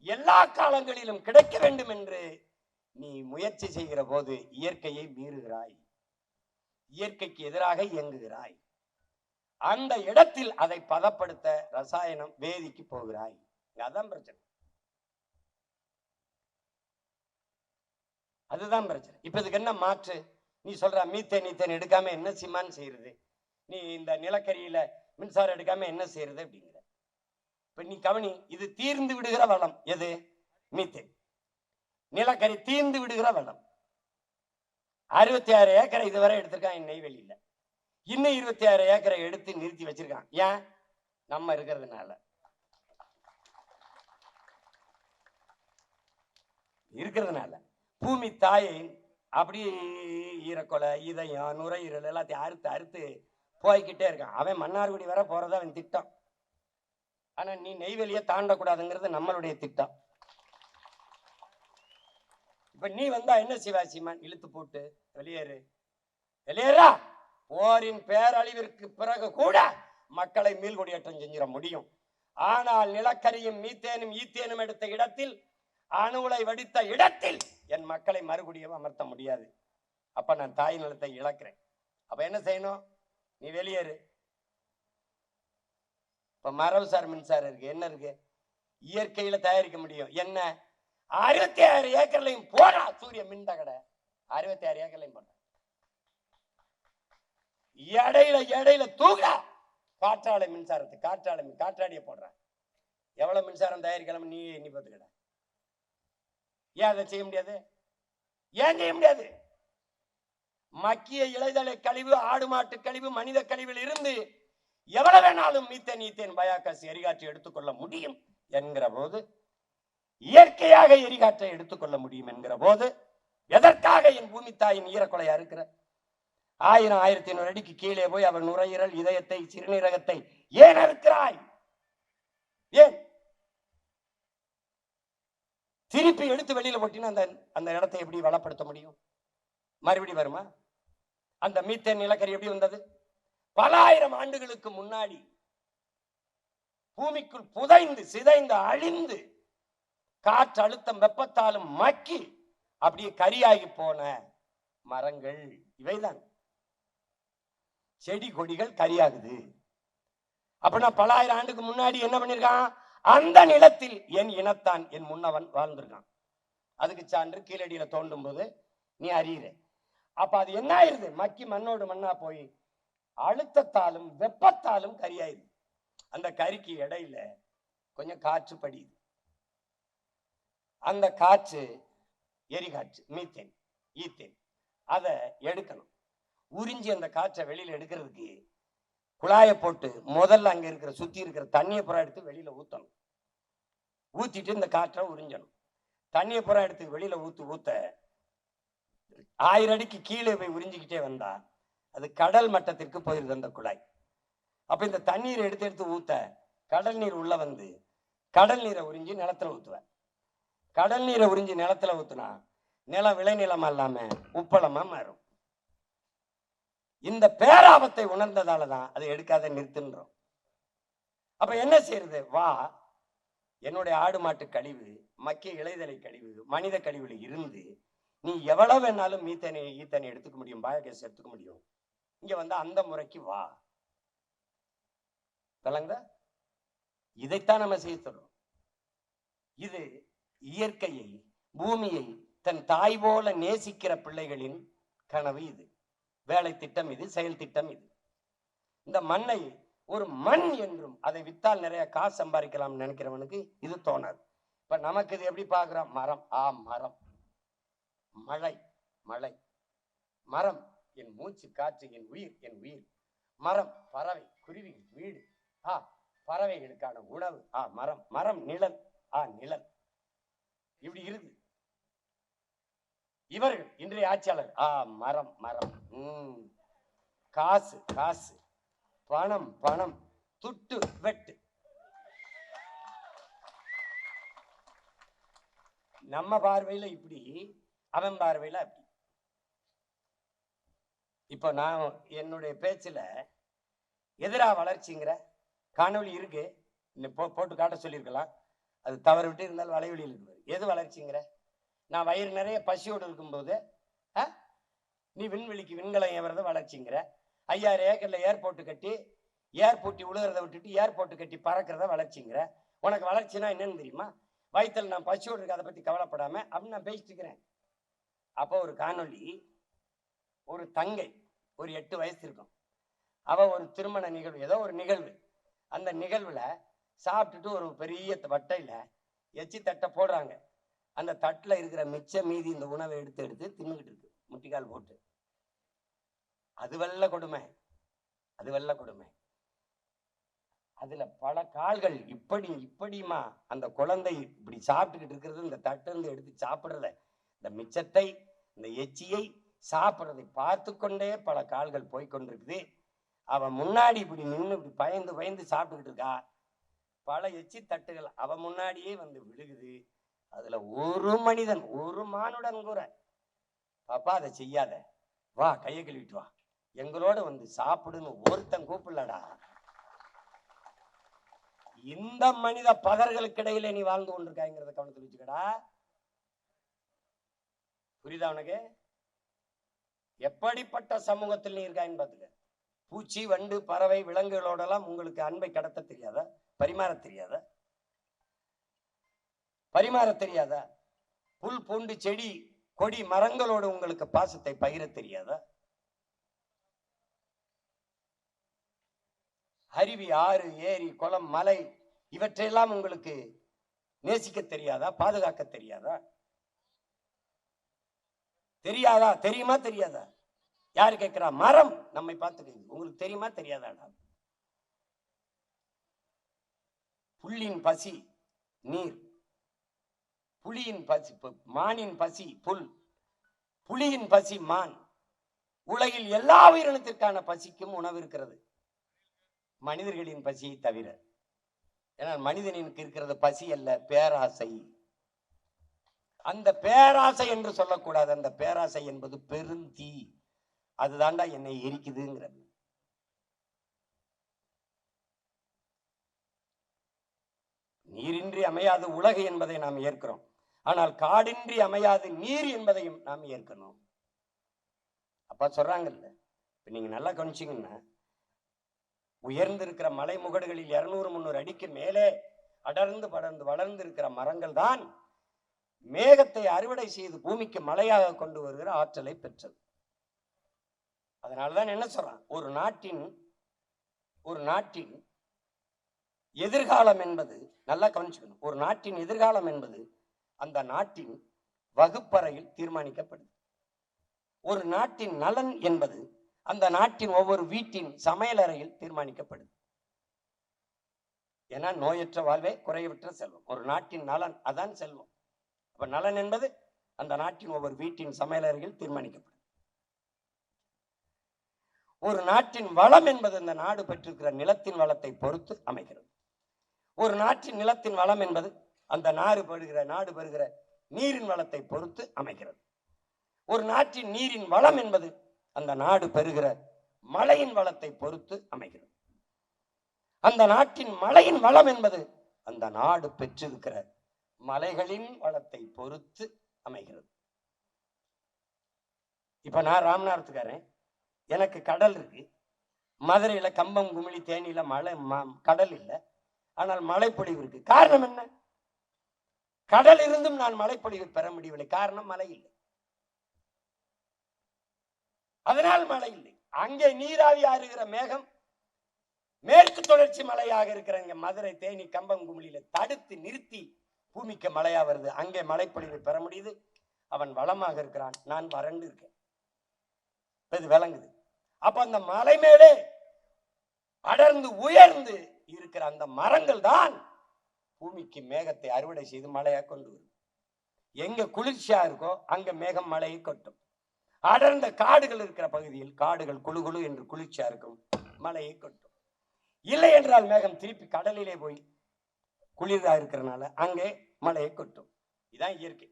எல்லா காலங்களிலும் கிடைக்க வேண்டும் என்று நீ முயற்சி செய்கிற போது இயற்கையை மீறுகிறாய், இயற்கைக்கு எதிராக இயங்குகிறாய். அந்த இடத்தில் அதை பதப்படுத்த ரசாயனம் வேதிக்கு போகிறாய். அதான் பிரச்சனை, அதுதான் பிரச்சனை. இப்ப இதுக்கு என்ன மாற்று? நீ சொல்ற மீத்தேன் எடுக்காம என்ன சிமான் செய்யறது? நீ இந்த நிலக்கரியில மின்சாரம் எடுக்காம என்ன செய்யறது அப்படிங்கிற. இப்ப நீ கவனி, இது தீர்ந்து விடுகிற வளம் எது? மீத்தேன். நிலக்கரி தீர்ந்து விடுகிற வளம். 66 ஏக்கரை இதுவரை எடுத்திருக்கான் நெய்வேலியில. இன்னும் 26 ஏக்கரை எடுத்து நிறுத்தி வச்சிருக்கான். ஏன்? நம்ம இருக்கிறதுனால. பூமி தாயை அப்படி ஈரக்கொலை, இதயம், நுரையீரல் எல்லாத்தையும் அறுத்து அறுத்து போய்கிட்டே இருக்கான். அவன் மன்னார்குடி வர போறதா அவன் திட்டம். ஆனா நீ நெய்வேலியை தாண்டக்கூடாதுங்கிறது நம்மளுடைய திட்டம். இப்ப நீ வந்தா என்ன சிவாசிமான் இழுத்து போட்டு வெளியேறு, வெளியேறா. போரின் பேரழிவிற்கு பிறகு கூட மக்களை மீள்குடியேற்றம் செஞ்சிட முடியும். ஆனால் நிலக்கரியும் மீத்தேனும் ஈத்தேனும் எடுத்த இடத்தில், அணுலை வடித்த இடத்தில் என் மக்களை மறுகுடியும் அமர்த்த முடியாது. அப்ப நான் தாய் நிலத்தை இழக்கிறேன். அப்ப என்ன செய்யணும்? நீ வெளியேறு. இப்ப மரபுசார் மின்சாரம் இருக்கு, என்ன இருக்கு? இயற்கையில தயாரிக்க முடியும். என்ன? 66 ஏக்கர்லையும் போடா சூரிய மின் தகடை. 66 ஏக்கர்லையும் போட, இடையில தூக்கா காற்றாலை மின்சாரத்தை, காற்றாடிய போடுற. எவ்வளவு மின்சாரம் தயாரிக்கலாம் நீ எண்ணி பார்த்துக்கட. ஏன் அதை செய்ய முடியாது? ஏன் செய்ய முடியாது? மக்கிய இலைதலை கழிவு, ஆடு மாட்டு கழிவு, மனித கழிவில் இருந்து எவ்வளவு வேணாலும் மீத்தேன் பயாகாசி எரிகாற்றை எடுத்துக்கொள்ள முடியும் என்கிற போது, இயற்கையாக எரிகாற்றை எடுத்துக்கொள்ள முடியும் என்கிற போது, எதற்காக என் பூமி தாயின் ஈரக்கொலையா இருக்கிற 1000 1500 அடிக்கு கீழே போய் அவள் நுரையீரல், இதயத்தை, சிறுநீரகத்தை ஏன் இருக்கிறாய்? ஏன் திருப்பி எடுத்து வெளியில போட்டினா அந்த இடத்தை எப்படி வளப்படுத்த முடியும்? மறுபடி வருமா? அந்த மீத்தேன் நிலக்கரி எப்படி வந்தது? பல ஆயிரம் ஆண்டுகளுக்கு முன்னாடி பூமிக்குள் புதைந்து சிதைந்து அழிந்து காற்று அழுத்தம் வெப்பத்தாலும் மக்கி அப்படியே கரியாகி போன மரங்கள் இவைதான். செடி கொடிகள் கரியாகுது. அப்படின்னா பல ஆயிரம் ஆண்டுக்கு முன்னாடி என்ன பண்ணிருக்கான்? அந்த நிலத்தில் என் இனத்தான் என் முன்னவன் வாழ்ந்திருக்கான். அதுக்கு சான்று கீழடியில தோண்டும் போது நீ அறியிற. அப்ப அது என்ன ஆயிருது? மக்கி மண்ணோடு மண்ணா போய் அழுத்தத்தாலும் வெப்பத்தாலும் கரியாயிருது. அந்த கரிக்கு இடையில கொஞ்சம் காற்று படியுது. அந்த காற்று எரிகாற்று, மீத்தேன், ஈத்தேன். அதை எடுக்கணும். உறிஞ்சி அந்த காற்றை வெளியில எடுக்கிறதுக்கு குழாயை போட்டு முதல்ல அங்க இருக்கிற சுத்தி இருக்கிற தண்ணியை புறா எடுத்து வெளியில ஊத்தணும். ஊத்திட்டு இந்த காற்றை உறிஞ்சணும். தண்ணியை புறா எடுத்து வெளியில ஊத்த 1000 அடிக்கு கீழே போய் உறிஞ்சிக்கிட்டே வந்தா அது கடல் மட்டத்திற்கு போயிருது அந்த குழாய். அப்ப இந்த தண்ணீரை எடுத்து ஊத்த கடல் நீர் உள்ள வந்து கடல் நீரை உறிஞ்சி நிலத்துல ஊத்துவேன். கடல் நீரை உறிஞ்சி நிலத்துல ஊத்துனா நிலம் விளைநிலமா இல்லாம உப்பளமா மாறும். இந்த பேராபத்தை உணர்ந்ததாலதான் அதை எடுக்காத நிறுத்துன்றோம். அப்ப என்ன செய்யறது? வா, என்னுடைய ஆடு மாட்டு கழிவு, மக்கிய இலைதலை கழிவு, மனித கழிவுல இருந்து நீ எவ்வளவு வேணாலும் ஈத்தனை எடுத்துக்க முடியும், பயோகேஸ் எடுத்துக்க முடியும். இங்க வந்து அந்த முறைக்கு வா. விளங்குதா? இதைத்தான் நம்ம செய்ய சொல்றோம். இது இயற்கையை, பூமியை தன் தாய் போல நேசிக்கிற பிள்ளைகளின் கனவு. இது வேலை திட்டம், இது செயல் திட்டம். இது இந்த மண்ணை ஒரு மண் என்றும் அதை வித்தால் நிறைய காசு சம்பாதிக்கலாம் நினைக்கிறவனுக்கு இது தோணாது. இப்ப நமக்கு இது எப்படி பார்க்கிறோம்? மரம், மரம், மழை, மழை, மரம் என் மூச்சு காற்று, என் உயிர், என் உயிர். மரம் பறவை குருவி வீடு, பறவைகளுக்கான உணவு, மரம், மரம் நிழல், நிழல். இப்படி இருக்கு. இவர்கள் இன்றைய ஆட்சியாளர் மரம், மரம், காசு, காசு, பணம், பணம், துட்டு, வெட்டு. நம்ம பார்வையில இப்படி, அவன் பார்வையில அப்படி. இப்ப நான் என்னுடைய பேச்சுல எதிரா வளர்ச்சிங்கிற காணொலி இருக்கு, போட்டு காட்ட சொல்லியிருக்கலாம். அது தவறு விட்டு இருந்தாலும் வலைவெளியில் இருக்குது. எது வளர்ச்சிங்கிற? நான் வயிறு நிறைய பசியோடு இருக்கும்போது நீ விண்வெளிக்கு விண்கலம் ஏவுறத வளர்ச்சிங்கிற. 5000 ஏக்கர்ல ஏர்போர்ட் கட்டி ஏர்போர்ட்டி உழுகிறத விட்டுட்டு ஏர்போர்ட் கட்டி பறக்கிறத வளர்ச்சிங்கிற. உனக்கு வளர்ச்சினா என்னன்னு தெரியுமா? வயிற்றுல நான் பசியோடு இருக்க, அதை பத்தி கவலைப்படாம அப்படின்னு நான் பேசிட்டு இருக்கிறேன். அப்போ ஒரு காணொலி, ஒரு தங்கை, ஒரு 8 வயசு இருக்கும். அவ ஒரு திருமண நிகழ்வு, ஏதோ ஒரு நிகழ்வு. அந்த நிகழ்வுல சாப்பிட்டுட்டு ஒரு பெரிய வட்டையில எச்சி தட்டை போடுறாங்க. அந்த தட்டுல இருக்கிற மிச்ச மீதி இந்த உணவை எடுத்து தின்னுகிட்டு இருக்கு, முட்டிக்கால் போட்டு. அது வெள்ள கொடுமை, அது வெள்ள கொடுமை. அதுல பல கால்கள் இப்படி இப்படிமா அந்த குழந்தை இப்படி சாப்பிட்டுக்கிட்டு இருக்கிறது, இந்த தட்டு இருந்து எடுத்து சாப்பிடுறத, இந்த மிச்சத்தை, இந்த எச்சியை சாப்பிட்றதை பார்த்து கொண்டே பல கால்கள் போய்கொண்டிருக்குது. அவன் முன்னாடி இப்படி நின்று இப்படி பயந்து பயந்து சாப்பிட்டுக்கிட்டு இருக்கா. பல எச்சி தட்டுகள் அவன் முன்னாடியே வந்து விழுகுது. அதுல ஒரு மனிதன், ஒரு மானுடன் கூட, பாப்பா அதை செய்யாத, வா கையை கழுவிட்டு வா, எங்களோட வந்து சாப்பிடுன்னு ஒருத்தன் கூப்பிடலடா. இந்த மனித பதர்களுக்கு இடையில நீ வாழ்ந்து கொண்டிருக்காங்கிறத கவனத்தில் வச்சுக்கடா. புரியுதா உனக்கு? எப்படிப்பட்ட சமூகத்தில் நீ இருக்கான்னு பாத்துக்க. பூச்சி, வண்டு, பறவை, விலங்குகளோடலாம் உங்களுக்கு அன்பை கடத்த தெரியாதா? பரிமாற தெரியாதா? பரிமாற தெரியாதா? புல், பூண்டு, செடி, கொடி, மரங்களோடு உங்களுக்கு பாசத்தை பகிர தெரியாதா? அருவி, ஆறு, ஏரி, குளம், மலை இவற்றையெல்லாம் உங்களுக்கு நேசிக்க தெரியாதா? பாதுகாக்க தெரியாதா? தெரியாதா? தெரியுமா தெரியாதா? யாரு கேட்கிறா? மரம் நம்மை பார்த்துக்கீங்க, உங்களுக்கு தெரியுமா தெரியாதாடா? புல்லின் பசி நீர், புலியின் பசி மானின் பசி புல், புலியின் பசி மான். உலகில் எல்லா உயிரினத்திற்கான பசிக்கும் உணவு இருக்கிறது, மனிதர்களின் பசியை தவிர. ஏன்னா மனிதனுக்கு இருக்கிறது பசி அல்ல, பேராசை. அந்த பேராசை என்று சொல்லக்கூடாது. அந்த பேராசை என்பது பெருந்தீ. அதுதான்டா என்னை எரிக்குதுங்கிறது. நீரின்றி அமையாது உலகு என்பதை நாம் ஏற்கிறோம். ஆனால் காடின்றி அமையாது நீர் என்பதையும் நாம் ஏற்கணும். அப்ப சொல்றாங்கல்ல, இப்ப நீங்க நல்லா கவனிச்சீங்கன்னா, உயர்ந்திருக்கிற மலை முகடுகளில் 200-300 அடிக்கு மேலே அடர்ந்து படர்ந்து வளர்ந்து இருக்கிற மரங்கள் தான் மேகத்தை அறுவடை செய்து பூமிக்கு மழையாக கொண்டு வருகிற ஆற்றலை பெற்றது. அதனாலதான் என்ன சொல்றான், ஒரு நாட்டின் எதிர்காலம் என்பது, நல்லா கவனிச்சுக்கணும், ஒரு நாட்டின் எதிர்காலம் என்பது அந்த நாட்டின் வகுப்பறையில் தீர்மானிக்கப்படுது. ஒரு நாட்டின் நலன் என்பது அந்த நாட்டின் ஒவ்வொரு வீட்டின் சமையலறையில் தீர்மானிக்கப்படுது. ஏன்னா நோயற்ற வாழ்வே குறைவற்ற செல்வம். ஒரு நாட்டின் நலன் அதான் செல்வம். அப்ப நலன் என்பது அந்த நாட்டின் ஒவ்வொரு வீட்டின் சமையலறையில் தீர்மானிக்கப்படும். ஒரு நாட்டின் வளம் என்பது அந்த நாடு பெற்றிருக்கிற நிலத்தின் வளத்தை பொறுத்து அமைகிறது. ஒரு நாட்டின் நிலத்தின் வளம் என்பது அந்த நாடு பெறுகிற நீரின் வளத்தை பொறுத்து அமைகிறது. ஒரு நாட்டின் நீரின் வளம் என்பது அந்த நாடு பெறுகிற மழையின் வளத்தை பொறுத்து அமைகிறது. அந்த நாட்டின் மழையின் வளம் என்பது அந்த நாடு பெற்றிருக்கிற மலைகளின் வளத்தை பொறுத்து அமைகிறது. இப்ப நான் ராமநாதத்துக்காரன், எனக்கு கடல் இருக்கு. மதுரையில கம்பம், குமிழி, தேனியில கடல் இல்லை, ஆனால் மழைப்பொழிவு இருக்கு. காரணம் என்ன? கடல் இருந்தும் நான் மழைப்பொழிவு பெற முடியவில்லை. காரணம் மழை இல்லை. அதனால் மழை இல்லை. அங்கே நீராவி ஆறுகிற மேகம் மேற்கு தொடர்ச்சி மலையாக இருக்கிற மதுரை, தேனி, கம்பம், குமிழியில தடுத்து நிறுத்தி பூமிக்கு மழையா வருது. அங்கே மழைப்பொழிவை பெற முடியுது. அவன் வளமாக இருக்கிறான், நான் வறண்டு இருக்கேன். இது விளங்குது. அப்ப அந்த மலை மேலே அடர்ந்து உயர்ந்து இருக்கிற அந்த மரங்கள் தான் பூமிக்கு மேகத்தை அறுவடை செய்து மழையா கொண்டு வரும். எங்க குளிர்ச்சியா இருக்கோ அங்க மேகம் மழையை கொட்டும். அடர்ந்த காடுகள் இருக்கிற பகுதியில் காடுகள் குழு குழு என்று குளிர்ச்சியா இருக்கும், மழையை கொட்டும். இல்லை என்றால் மேகம் திருப்பி கடலிலே போய் குளிரா இருக்கிறனால அங்கே மழையை கொட்டும். இதுதான் இயற்கை.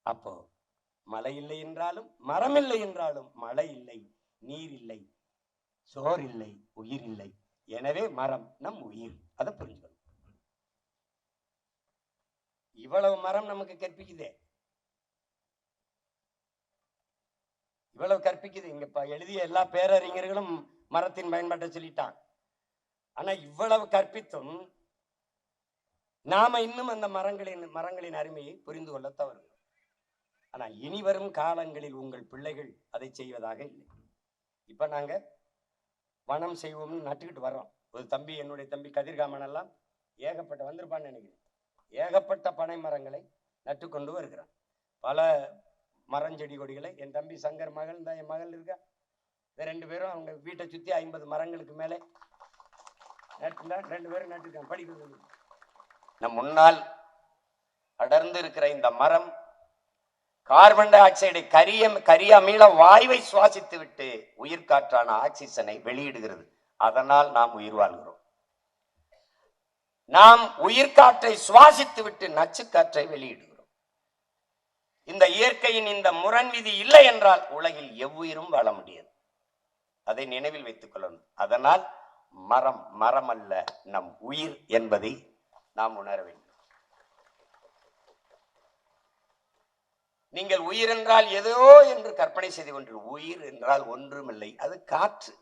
அப்போ மழை இல்லை என்றாலும், மரம் இல்லை என்றாலும், மழை இல்லை, நீர் இல்லை, சோர் இல்லை, உயிர் இல்லை. எனவே மரம் நம் உயிர். அதை புரிஞ்சுக்கணும். இவ்வளவு மரம் நமக்கு கற்பிக்குதே, இவ்வளவு கற்பிக்குது. இங்க எழுதிய எல்லா பேரறிஞர்களும் மரத்தின் பயன்பாட்டை சொல்லிட்டான். ஆனா இவ்வளவு கற்பித்தும் நாம இன்னும் அந்த மரங்களின் அருமையை புரிந்து கொள்ள தவறு. ஆனா இனி வரும் காலங்களில் உங்கள் பிள்ளைகள் அதை செய்வதாக இல்லை. இப்ப நாங்க வனம் செய்வோம்னு நட்டுக்கிட்டு வர்றோம். ஒரு தம்பி, என்னுடைய தம்பி கதிர்காமன் எல்லாம் ஏகப்பட்ட வந்திருப்பான்னு நினைக்கிறேன், ஏகப்பட்ட பனை மரங்களை நட்டுக்கொண்டு வருகிறான். பல மரஞ்செடி கொடிகளை என் தம்பி சங்கர் மகள் தான், என் மகள் இருக்கா, 2 பேரும் அவங்க வீட்டை சுத்தி 50 மரங்களுக்கு மேலே நட்டுனா 2 பேரும் நட்டுருக்கான். படிக்கிறது நம் முன்னால் அடர்ந்து இருக்கிற இந்த மரம் கார்பன் டை ஆக்சைடை கரியமில வாயுவை சுவாசித்து விட்டு உயிர்காற்றான ஆக்சிஜனை வெளியிடுகிறது. அதனால் நாம் உயிர் வாழ்கிறோம். நாம் உயிர்காற்றை சுவாசித்து விட்டு நச்சுக்காற்றை வெளியிடுகிறோம். இந்த இயற்கையின் இந்த முரண் விதி இல்லை என்றால் உலகில் எவ்வுயிரும் வாழ முடியாது. அதை நினைவில் வைத்துக் கொள்ளணும். அதனால் மரம் அல்ல, நம் உயிர் என்பதை நாம் உணர வேண்டும். நீங்கள் உயிர் என்றால் ஏதோ என்று கற்பனை செய்து கொண்டு, உயிர் என்றால் ஒன்றுமில்லை, அது காற்று.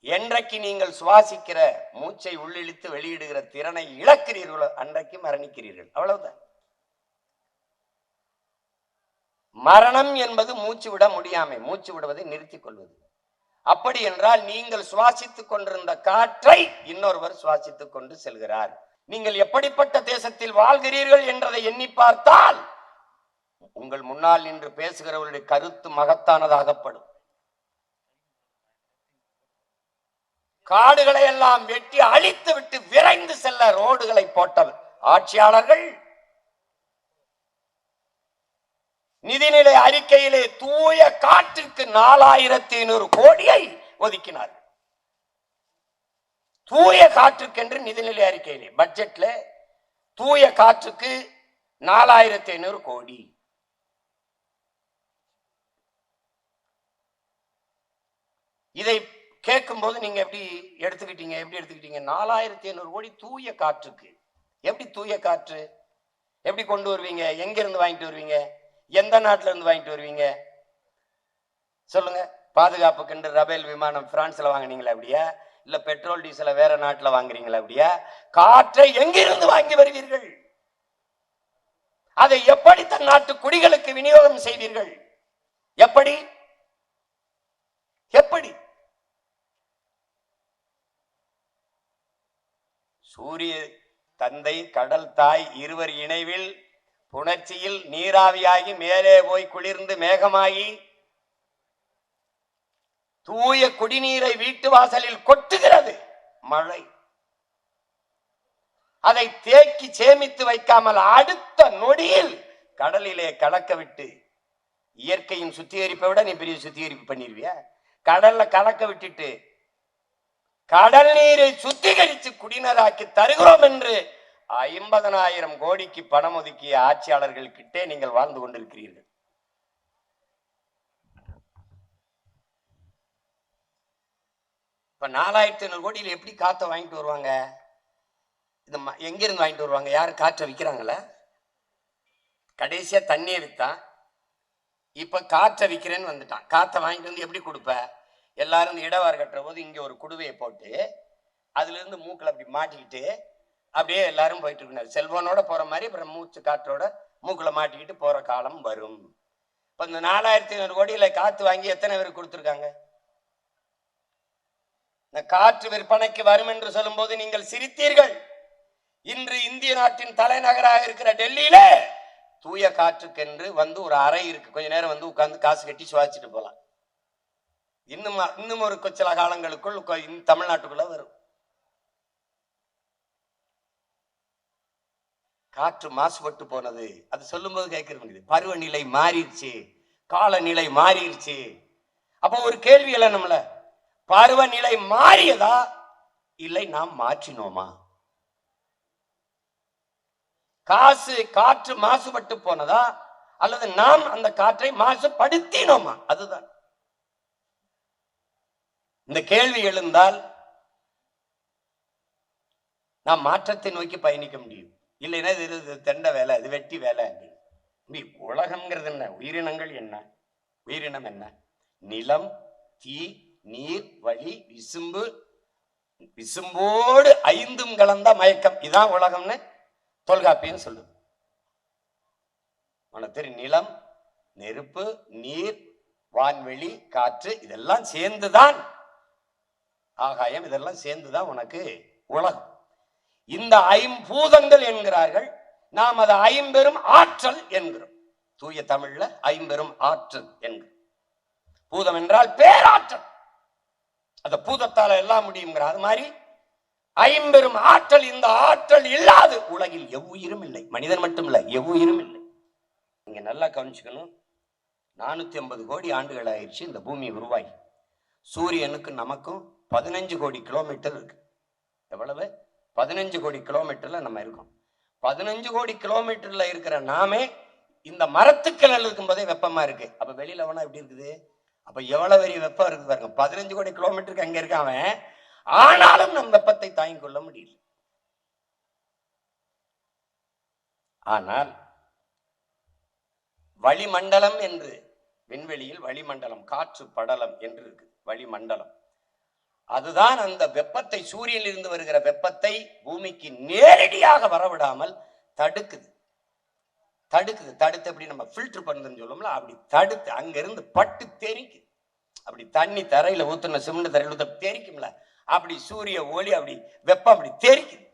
என்றைக்கு நீங்கள் சுவாசிக்கிற மூச்சை உள்ளிழுத்து வெளியிடுகிற திறனை இழக்கிறீர்களோ அன்றைக்கு மரணிக்கிறீர்கள். அவ்வளவுதான். மரணம் என்பது மூச்சு விட முடியாமை, மூச்சு விடுவதை நிறுத்திக் கொள்வது. அப்படி என்றால் நீங்கள் சுவாசித்துக் கொண்டிருந்த காற்றை இன்னொருவர் சுவாசித்துக் கொண்டு செல்கிறார். நீங்கள் எப்படிப்பட்ட தேசத்தில் வாழ்கிறீர்கள் என்றதை எண்ணி பார்த்தால் உங்கள் முன்னால் நின்று பேசுகிறவர்களுடைய கருத்து மகத்தானதாகப்படும். காடுகளை எல்லாம் வெட்டி அழித்து விட்டு விரைந்து செல்ல ரோடுகளை போட்டவர் ஆட்சியாளர்கள் நிதிநிலை அறிக்கையிலே தூய காற்றுக்கு 4500 கோடியை ஒதுக்கினார். தூய காற்றுக்கென்று நிதிநிலை அறிக்கையிலே பட்ஜெட்ல தூய காற்றுக்கு 4500 கோடி. இதை கேட்கும் போது நீங்க எப்படி எடுத்துக்கிட்டீங்க? 4500 கோடி தூய காற்றுக்கு. எப்படி தூய காற்று எப்படி கொண்டு வருவீங்க? எங்க இருந்து வாங்கிட்டு வருவீங்க? எந்த நாட்டில இருந்து வாங்கிட்டு வருவீங்க சொல்லுங்க. பாதுகாப்புக்கு ரபேல் விமானம் பிரான்ஸ்ல வாங்குனீங்களா அப்படியா? இல்ல பெட்ரோல் டீசலை வேற நாட்டுல வாங்குறீங்களா அப்படியா? காற்றை எங்கிருந்து வாங்கி வருவீர்கள்? அதை எப்படி தன் நாட்டு குடிகளுக்கு விநியோகம் செய்வீர்கள்? எப்படி எப்படி? சூரிய தந்தை கடல் தாய் இருவர் இணைவில் புணர்ச்சியில் நீராவியாகி மேலே போய் குளிர்ந்து மேகமாகி தூய குடிநீரை வீட்டு வாசலில் கொட்டுகிறது மழை. அதை தேக்கி சேமித்து வைக்காமல் அடுத்த நொடியில் கடலிலே கலக்க விட்டு, இயற்கையின் சுத்திகரிப்பை விட நீ பெரிய சுத்திகரிப்பு பண்ணிருவியா? கடல்ல கலக்க விட்டுட்டு கடல் நீரை சுத்திகரித்து குடிநீராக்கி தருகிறோம் என்று 50,000 கோடிக்கு பணம் ஒதுக்கிய ஆட்சியாளர்கள் கிட்டே நீங்கள் வாழ்ந்து கொண்டிருக்கிறீர்கள். இப்ப 4,500 கோடியில் எப்படி காற்றை வாங்கிட்டு வருவாங்க? எங்க இருந்து வாங்கிட்டு வருவாங்க? யாரு காற்றை விற்கிறாங்கள? கடைசியா தண்ணியை வித்தான், இப்ப காற்றை விற்கிறேன்னு வந்துட்டான். காற்றை வாங்கிட்டு வந்து எப்படி கொடுப்ப? எல்லாரும் இடவாறு கட்டுற போது இங்க ஒரு குடுவையை போட்டு அதுல இருந்து மூக்கில் அப்படி மாட்டிக்கிட்டு அப்படியே எல்லாரும் போயிட்டு இருக்கிறார். செல்போனோட போற மாதிரி அப்புறம் மூச்சு காற்றோட மூக்குல மாட்டிக்கிட்டு போற காலம் வரும். இப்ப இந்த 4,500 கோடியில காத்து வாங்கி எத்தனை பேர் கொடுத்துருக்காங்க? இந்த காற்று விற்பனைக்கு வரும் என்று சொல்லும் போது நீங்கள் சிரித்தீர்கள். இன்று இந்திய நாட்டின் தலைநகராக இருக்கிற டெல்லியில தூய காற்றுக்கென்று வந்து ஒரு அறை இருக்கு. கொஞ்ச நேரம் வந்து உட்கார்ந்து காசு கட்டி சுவாச்சிட்டு போலாம். இன்னும் ஒரு சில காலங்களுக்குள் தமிழ்நாட்டுக்குள்ள வரும். காற்று மாசுபட்டு போனது. அது சொல்லும் போது கேட்கிறது, பருவநிலை மாறிடுச்சு, காலநிலை மாறிடுச்சு. அப்போ ஒரு கேள்வி இல்லை நம்மள, பருவநிலை மாறியதா இல்லை நாம் மாற்றினோமா? காற்று மாசுபட்டு போனதா அல்லது நாம் அந்த காற்றை மாசுபடுத்தினோமா? அதுதான் இந்த கேள்வி எழுந்தால் நாம் மாற்றத்தை நோக்கி பயணிக்க முடியும். இல்லைன்னா இது தெண்ட வேலை, இது வெட்டி வேலை. உலகம்ங்கிறது என்ன? உயிரினங்கள் என்ன? உயிரினம் என்ன? நிலம், தீ, நீர், வழி, விசும்பு. விசும்போடு 5ம் கலந்த மயக்கம். இதான் உலகம்னு தொல்காப்பியம் சொல்லுது. உனக்கு நிலம், நெருப்பு, நீர், வான்வெளி, காற்று இதெல்லாம் சேர்ந்துதான் ஆகாயம். இதெல்லாம் சேர்ந்துதான் உனக்கு உலகம். இந்த 5 என்கிறார்கள். நாம் அதை 50 ஆற்றல் என்கிறோம். தூய தமிழ்ல 50 ஆற்றல் என்கிறோம். பூதம் என்றால் பேராற்றல். அந்த பூதத்தால எல்லாம் முடியுங்கிற அது மாதிரி 50 ஆற்றல். இந்த ஆற்றல் இல்லாது உலகில் எவ்வுயிரும் இல்லை. மனிதன் மட்டும் இல்லை, எவ்வுயிரும் இல்லை. நீங்க நல்லா கவனிச்சுக்கணும். 450 கோடி ஆண்டுகள் ஆயிடுச்சு இந்த பூமி உருவாகி. சூரியனுக்கு நமக்கும் 15 கோடி கிலோமீட்டர் இருக்கு. எவ்வளவு? 15 கோடி கிலோமீட்டர்ல நம்ம இருக்கோம். 15 கோடி கிலோமீட்டர்ல இருக்கிற நாமே இந்த மரத்துக்கள் இருக்கும் போதே வெப்பமா இருக்கு. அப்ப வெளியில வேணா எப்படி இருக்குது? அப்ப எவ்வளவு பெரிய வெப்பம் இருக்கு பாருங்க. 15 கோடி கிலோமீட்டருக்கு அங்க இருக்காம, ஆனாலும் நம் வெப்பத்தை தாங்கிக் கொள்ள முடியல. ஆனால் வளிமண்டலம் என்று விண்வெளியில் வளிமண்டலம், காற்று படலம் என்று இருக்கு. வளிமண்டலம் அதுதான் அந்த வெப்பத்தை, சூரியனில் இருந்து வருகிற வெப்பத்தை பூமிக்கு நேரடியாக வரவிடாமல் தடுக்குது. தடுத்து அப்படி நம்ம ஃபில்டர் பண்ணுதுன்னு சொல்லுவோம்ல, அப்படி தடுத்து அங்கிருந்து பட்டு தெரிக்குது. அப்படி தண்ணி தரையில ஊத்துன சிமெண்ட் தரையில ஊத்த தெரிக்கும்ல, அப்படி சூரிய ஒளி அப்படி வெப்பம் அப்படி தெரிக்குது.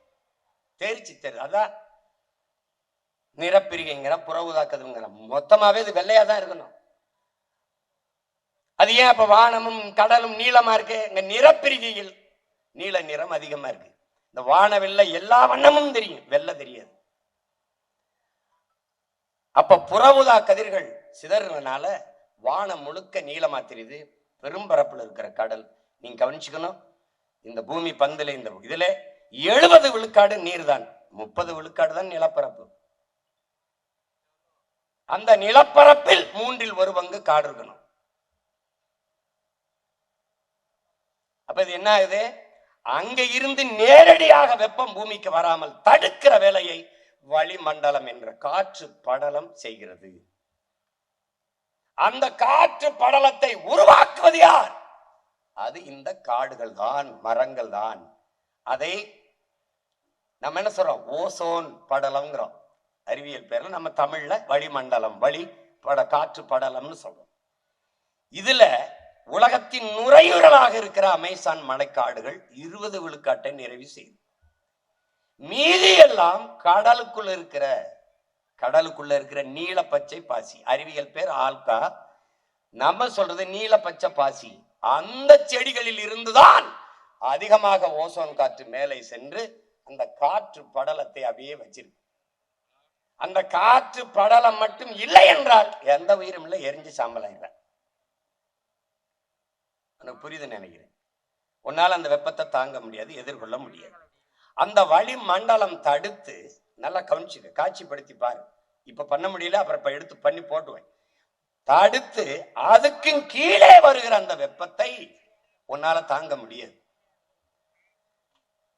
தெரிச்சு அதான் நிறப்பிரிகைங்கிற புற ஊதாக்கதுங்கிற. மொத்தமாவே இது வெள்ளையா தான் இருக்கணும். அது ஏன் அப்ப வானமும் கடலும் நீளமா இருக்கு? இங்க நிறப்பிரிகையில் நீல நிறம் அதிகமா இருக்கு. இந்த வானவெல்ல எல்லா வண்ணமும் தெரியும், வெள்ளை தெரியாது. அப்ப புறவுதா கதிர்கள் சிதறதுனால வானம் முழுக்க நீளமா தெரியுது. பெரும்பரப்புல இருக்கிற கடல் நீங்க கவனிச்சுக்கணும். இந்த பூமி பந்துல இந்த இதுல 70 விழுக்காடு நீர் தான், 30 விழுக்காடு தான் நிலப்பரப்பு. அந்த நிலப்பரப்பில் 1/3 பங்கு காடு இருக்கணும். அப்ப இது என்ன ஆகுது? அங்க இருந்து நேரடியாக வெப்பம் பூமிக்கு வராமல் தடுக்கிற வேலையை வளிமண்டலம் என்ற காற்று படலம் செய்கிறது. அந்த காற்று படலத்தை உருவாக்குவது யார்? அது இந்த காடுகள் தான், மரங்கள் தான். அதை நம்ம என்ன சொல்றோம்? ஓசோன் படலம்ங்கிறோம். அறிவியல் பேர்ல நம்ம தமிழ்ல வளிமண்டலம், காற்று படலம்னு சொல்றோம். இதுல உலகத்தின் நுரையீரலாக இருக்கிற அமேசான் மழைக்காடுகள் 20 விழுக்காட்டை நிறைவு செய்யும். மீதி எல்லாம் கடலுக்குள்ள இருக்கிற நீல பச்சை பாசி, அறிவியல் பேர் ஆல்கா, நம்ம சொல்றது நீல பச்சை பாசி. அந்த செடிகளில் இருந்துதான் அதிகமாக ஓசோன் காற்று மேலே சென்று அந்த காற்று படலத்தை அப்படியே வச்சிருக்கு. அந்த காற்று படலம் மட்டும் இல்லை என்றால் எந்த உயிரும் இல்லை, எரிஞ்சு சாம்பலாயிர. எனக்கு புரியுது நினைக்கிறேன். உன்னால அந்த வெப்பத்தை தாங்க முடியாது, எதிர்கொள்ள முடியாது. அந்த வளிமண்டலம் தடுத்து, நல்லா கவனிச்சுக்க, காட்சிப்படுத்தி பாரு. இப்ப பண்ண முடியல, அப்புறம் இப்ப எடுத்து பண்ணி போட்டுவேன். தடுத்து அதுக்கும் கீழே வருகிற அந்த வெப்பத்தை உன்னால தாங்க முடியாது.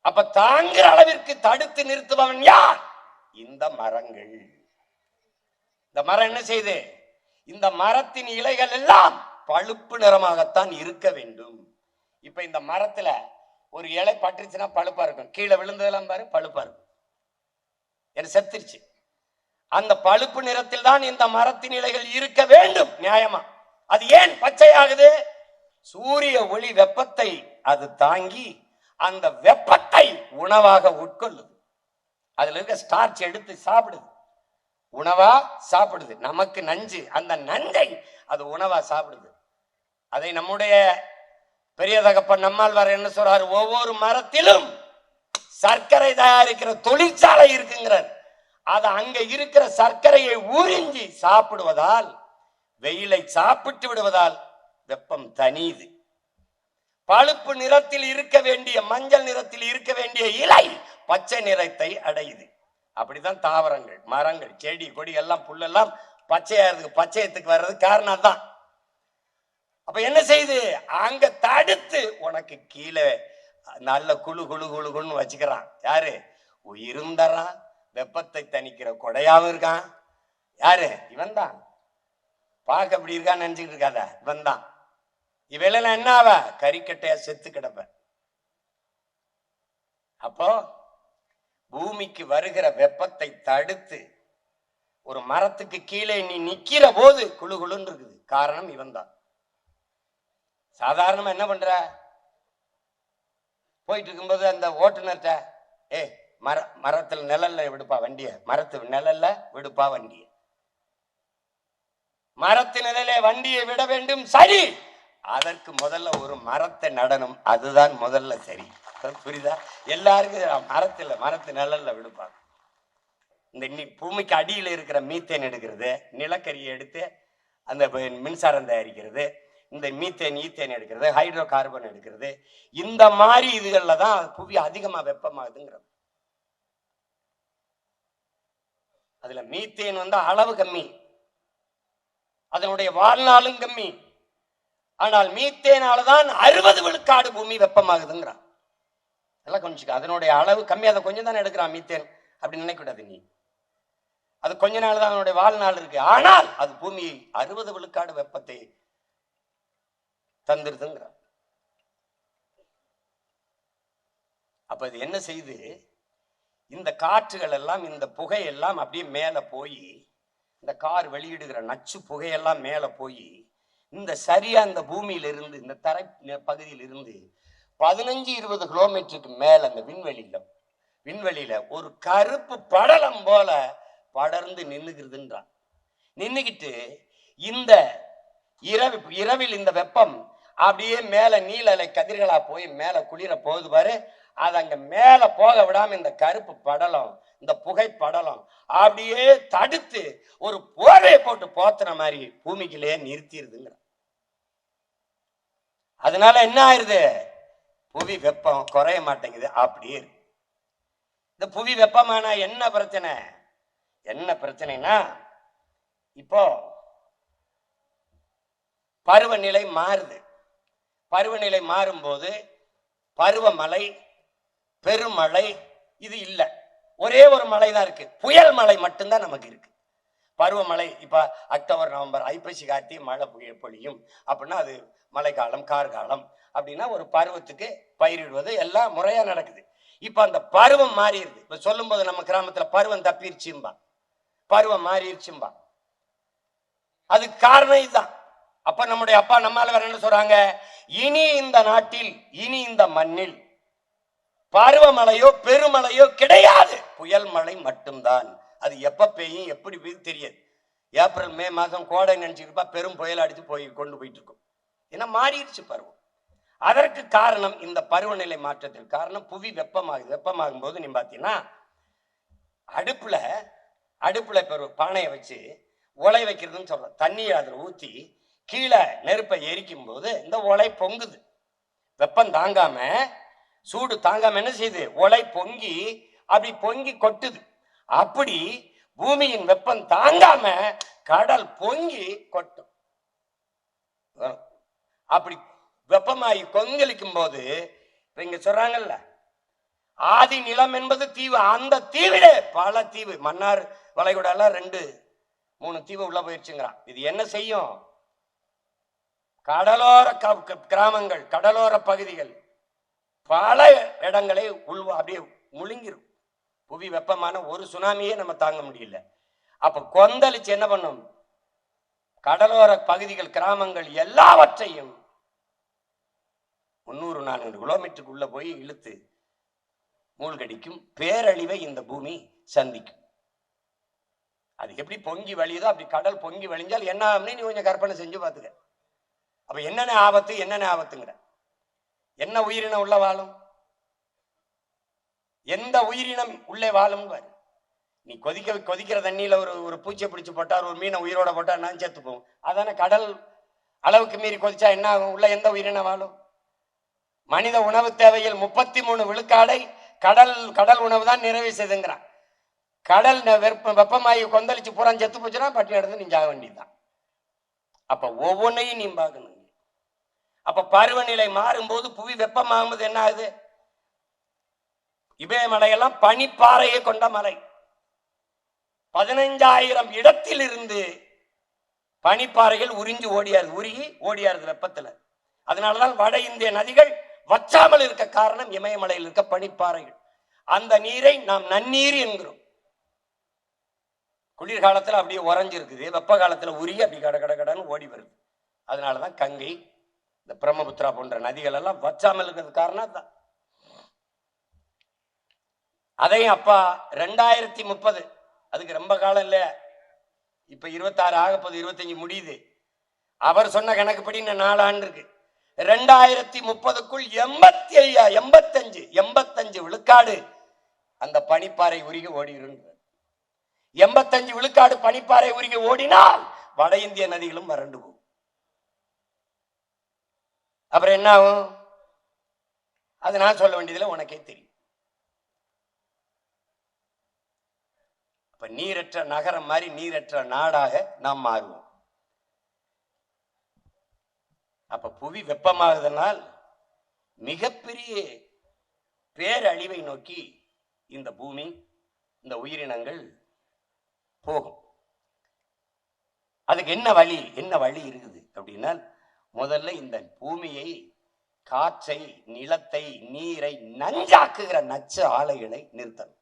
அப்ப தாங்குற அளவிற்கு தடுத்து நிறுத்துபவன் யார்? இந்த மரங்கள். இந்த மரம் என்ன செய்யுது? இந்த மரத்தின் இலைகள் எல்லாம் பழுப்பு நிறமாகத்தான் இருக்க வேண்டும். இப்ப இந்த மரத்துல ஒரு இலை பட்டுச்சுன்னா பழுப்பா இருக்கும், கீழே விழுந்ததெல்லாம் பாரு பழுப்பா இருக்கும், என்ன செத்துருச்சு. அந்த பழுப்பு நிறத்தில் தான் இந்த மரத்தின் இலைகள் இருக்க வேண்டும் நியாயமா. அது ஏன் பச்சையாகுது? சூரிய ஒளி வெப்பத்தை அது தாங்கி அந்த வெப்பத்தை உணவாக உட்கொள்ளுது. அதுல இருக்க ஸ்டார்ச் எடுத்து சாப்பிடுது, உணவா சாப்பிடுது. நமக்கு நஞ்சு, அந்த நஞ்சை அது உணவா சாப்பிடுது. அதை நம்முடைய பெரிய தகப்பன் நம்மாழ்வார் என்ன சொல்றாரு? ஒவ்வொரு மரத்திலும் சர்க்கரை தயாரிக்கிற தொழிற்சாலை இருக்குங்கிறார். அது அங்க இருக்கிற சர்க்கரையை உறிஞ்சி சாப்பிடுவதால், வெயிலை சாப்பிட்டு விடுவதால் வெப்பம் தனியுது. பழுப்பு நிறத்தில் இருக்க வேண்டிய, மஞ்சள் நிறத்தில் இருக்க வேண்டிய இலை பச்சை நிறத்தை அடையுது. அப்படிதான் தாவரங்கள், மரங்கள், செடி கொடி எல்லாம் புல்லெல்லாம் பச்சையத்துக்கு வர்றது காரணம் தான். அப்ப என்ன செய்யுது? அங்க தடுத்து உனக்கு கீழே நல்ல குழு குழு குழுன்னு வச்சுக்கிறான். யாரு? உயிரும் தரான், வெப்பத்தை தணிக்கிற கொடையாவும் இருக்கான். யாரு? இவன் தான். பார்க்க அப்படி இருக்கான்னு நினைச்சுக்கிட்டு இருக்காத, இவன் தான். இவையெல்லாம் என்ன ஆவ? கறிக்கட்டையா செத்து கிடப்ப. அப்போ பூமிக்கு வருகிற வெப்பத்தை தடுத்து ஒரு மரத்துக்கு கீழே நீ நிக்கிற போது குழு குழுன்னு இருக்குது. காரணம் இவன் தான். சாதாரணமா என்ன பண்ற? போயிட்டு இருக்கும்போது அந்த ஓட்டுநர்கிட்ட, மரத்துல நிழல்ல விடுப்பா வண்டிய, மரத்து நிழல்ல விடுப்பா வண்டிய, மரத்து நிழலே வண்டியை விட வேண்டும். சரி, அதற்கு முதல்ல ஒரு மரத்தை நடணும், அதுதான் முதல்ல சரி. புரியுதா? எல்லாருக்கும் மரத்து நிழல்ல விடுப்பாங்க. இந்த பூமிக்கு அடியில் இருக்கிற மீத்தேன் எடுக்கிறது, நிலக்கரியை எடுத்து அந்த மின்சாரம் தயாரிக்கிறது, இந்த மீத்தேன் ஈத்தேன் எடுக்கிறது, ஹைட்ரோ கார்பன் எடுக்கிறது, இந்த மாதிரி இதுகள்ல தான் புவி அதிகமா வெப்பமாகுதுங்கிறது. அதுல மீத்தேன் அளவு கம்மி, அதனுடைய வாழ்நாளும் கம்மி. ஆனால் மீத்தேனாலதான் 60 விழுக்காடு பூமி வெப்பமாகுதுங்கிறான். எல்லாம் கொஞ்சம் அதனுடைய அளவு கம்மி, அதை கொஞ்சம் தானே எடுக்கிறான் மீத்தேன் அப்படின்னு நினைக்கூடாது நீ. அது கொஞ்ச நாள் தான் அதனுடைய வாழ்நாள் இருக்கு. ஆனால் அது பூமி 60 விழுக்காடு வெப்பத்தை தந்துருதுங்கிறான். அப்ப இது என்ன செய்து? இந்த காற்றுகள் எல்லாம், இந்த புகையெல்லாம் அப்படியே மேல போய், இந்த கார் வெளியிடுகிற நச்சு புகையெல்லாம் மேல போய், இந்த சரியா இந்த பூமியிலிருந்து, இந்த தரை பகுதியில் இருந்து 15-20 கிலோமீட்டருக்கு மேல அந்த விண்வெளியில ஒரு கருப்பு படலம் போல படர்ந்து நின்னுகிறதுன்றான். நின்னுகிட்டு இந்த இரவில் இந்த வெப்பம் அப்படியே மேல நீல அலை கதிர்களா போய் மேல குளிர போகுது பாரு. அது அங்க மேல போக விடாம இந்த கருப்பு படலம், இந்த புகை படலம் அப்படியே தடுத்து ஒரு போர்வையை போட்டு போத்துன மாதிரி பூமிக்குள்ளேயே நிறுத்திடுதுங்கிற. அதனால என்ன ஆயிருது? புவி வெப்பம் குறைய மாட்டேங்குது. அப்படியே இந்த புவி வெப்பமானா என்ன பிரச்சனை? என்ன பிரச்சனைனா, இப்போ பருவநிலை மாறுது. பருவநிலை மாறும்போது பருவமழை, பெருமழை இது இல்லை. ஒரே ஒரு மழை தான் இருக்கு, புயல் மழை மட்டும்தான் நமக்கு இருக்கு. பருவமழை இப்ப அக்டோபர் நவம்பர் ஐப்பசி கார்த்திகை மழை பொழியும் அப்படின்னா அது மழைக்காலம் கார்காலம் அப்படின்னா ஒரு பருவத்துக்கு பயிரிடுவது எல்லாம் முறையா நடக்குது. இப்ப அந்த பருவம் மாறிடுது. இப்ப சொல்லும் போது நம்ம கிராமத்துல பருவம் தப்பிருச்சும்பா, பருவம் மாறிடுச்சும்பா. அதுக்கு காரணம் இதுதான். அப்ப நம்முடைய அப்பா நம்மால வேற என்ன சொல்றாங்க, இனி இந்த நாட்டில் இனி இந்த மண்ணில் பருவமழையோ பெருமழையோ கிடையாது, புயல் மழை மட்டும்தான். அது எப்ப பெய்யும் எப்படி பெய்யும் தெரியாது. ஏப்ரல் மே மாதம் கோடை நினைச்சிருப்பா, பெரும் புயல் அடித்து கொண்டு போயிட்டு இருக்கும். ஏன்னா மாறிடுச்சு பருவம். அதற்கு காரணம் இந்த பருவநிலை மாற்றத்திற்கு காரணம் புவி வெப்பமாகுது. வெப்பமாகும் போது நீ பாத்தீங்கன்னா அடுப்புல பானையை வச்சு உலை வைக்கிறதுன்னு சொல்ற தண்ணியை அதில் ஊற்றி கீழே நெருப்பை எரிக்கும் போது இந்த உலை பொங்குது. வெப்பம் தாங்காம சூடு தாங்காம என்ன செய்யுது, உலை பொங்கி அப்படி பொங்கி கொட்டுது. அப்படி பூமியின் வெப்பம் தாங்காம கடல் பொங்கி கொட்டும். அப்படி வெப்பமாகி கொந்தளிக்கும் போது இங்க சொல்றாங்கல்ல, ஆதி நிலம் என்பது தீவு. அந்த தீவில பல தீவு, மன்னார் வளைகுடால 2-3 தீவு உள்ள போயிடுச்சுங்கிறான். இது என்ன செய்யும், கடலோர கிராமங்கள் கடலோர பகுதிகள் பல இடங்களை அப்படியே முழுங்கிரும். புவி வெப்பமான ஒரு சுனாமியே நம்ம தாங்க முடியல. அப்ப கொந்தளிச்சு என்ன பண்ணும், கடலோர பகுதிகள் கிராமங்கள் எல்லாவற்றையும் 300-400 கிலோமீட்டருக்குள்ள போய் இழுத்து மூழ்கடிக்கும் பேரழிவை இந்த பூமி சந்திக்கும். அது எப்படி பொங்கி வழியுதோ அப்படி கடல் பொங்கி வழிஞ்சால் என்ன ஆகும்னு நீ கொஞ்சம் கற்பனை செஞ்சு பார்த்துக்க. அப்ப என்னென்ன ஆபத்துங்கிற, என்ன உயிரினம் உள்ள வாழும், எந்த உயிரினம் உள்ளே வாழும் பாரு. நீ கொதிக்கிற தண்ணியில ஒரு பூச்சியை பிடிச்சு போட்டா, ஒரு மீனை உயிரோட போட்டா நான் செத்து போகும். அதான கடல் அளவுக்கு மீறி கொதிச்சா என்ன ஆகும், உள்ள எந்த உயிரினம் வாழும். மனித உணவு தேவையில் 33 விழுக்காடை கடல் உணவு தான் நிறைவு செய்துங்கிறான். கடல் வெப்பமாகி கொந்தளிச்சு பூரா செத்து போச்சுன்னா பட்டி நடந்து நீ சாக வேண்டியதுதான். அப்ப ஒவ்வொன்றையும் நீ பார்க்கணும். அப்ப பருவநிலை மாறும்போது புவி வெப்பமாகும்போது என்ன ஆகுது, இமயமலையெல்லாம் பனிப்பாறையை கொண்ட மலை. 15,000 இடத்தில் இருந்து பனிப்பாறைகள் உருகி ஓடியாருது வெப்பத்துல. அதனாலதான் வட இந்திய நதிகள் வற்றாமல் இருக்க காரணம் இமயமலையில் இருக்க பனிப்பாறைகள். அந்த நீரை நாம் நன்னீர் என்கிறோம். குளிர்காலத்துல அப்படியே உறைஞ்சிருக்குது, வெப்ப காலத்துல உருகி அப்படி கடன்னு ஓடி வருது. அதனாலதான் கங்கை, இந்த பிரம்மபுத்திரா போன்ற நதிகள் எல்லாம் வற்றாமல் இருக்கிறது காரணம் தான். அதையும் அப்பா 2030, அதுக்கு ரொம்ப காலம் இல்ல, இப்ப 26 ஆகப்போது, 25 முடியுது. அவர் சொன்ன கணக்குப்படி இன்னும் 4 ஆண்டு இருக்கு. 2030க்குள் 85 விழுக்காடு அந்த பனிப்பாறை உருகி ஓடிடும். 85 விழுக்காடு பனிப்பாறை உருகி ஓடினால் வட இந்திய நதிகளும் வறண்டு போகும். அப்புறம் என்ன ஆகும், அது நான் சொல்ல வேண்டியதுல உனக்கே தெரியும். அப்ப நீரற்ற நகரம் மாதிரி நீரற்ற நாடாக நாம் மாறுவோம். அப்ப புவி வெப்பமாகுதனால் மிகப்பெரிய பேரழிவை நோக்கி இந்த பூமி, இந்த உயிரினங்கள் போகும். அதுக்கு என்ன வழி இருக்குது அப்படின்னா, முதல்ல இந்த பூமியை, காற்றை, நிலத்தை, நீரை நஞ்சாக்குகிற நச்சு ஆலைகளை நிறுத்தணும்.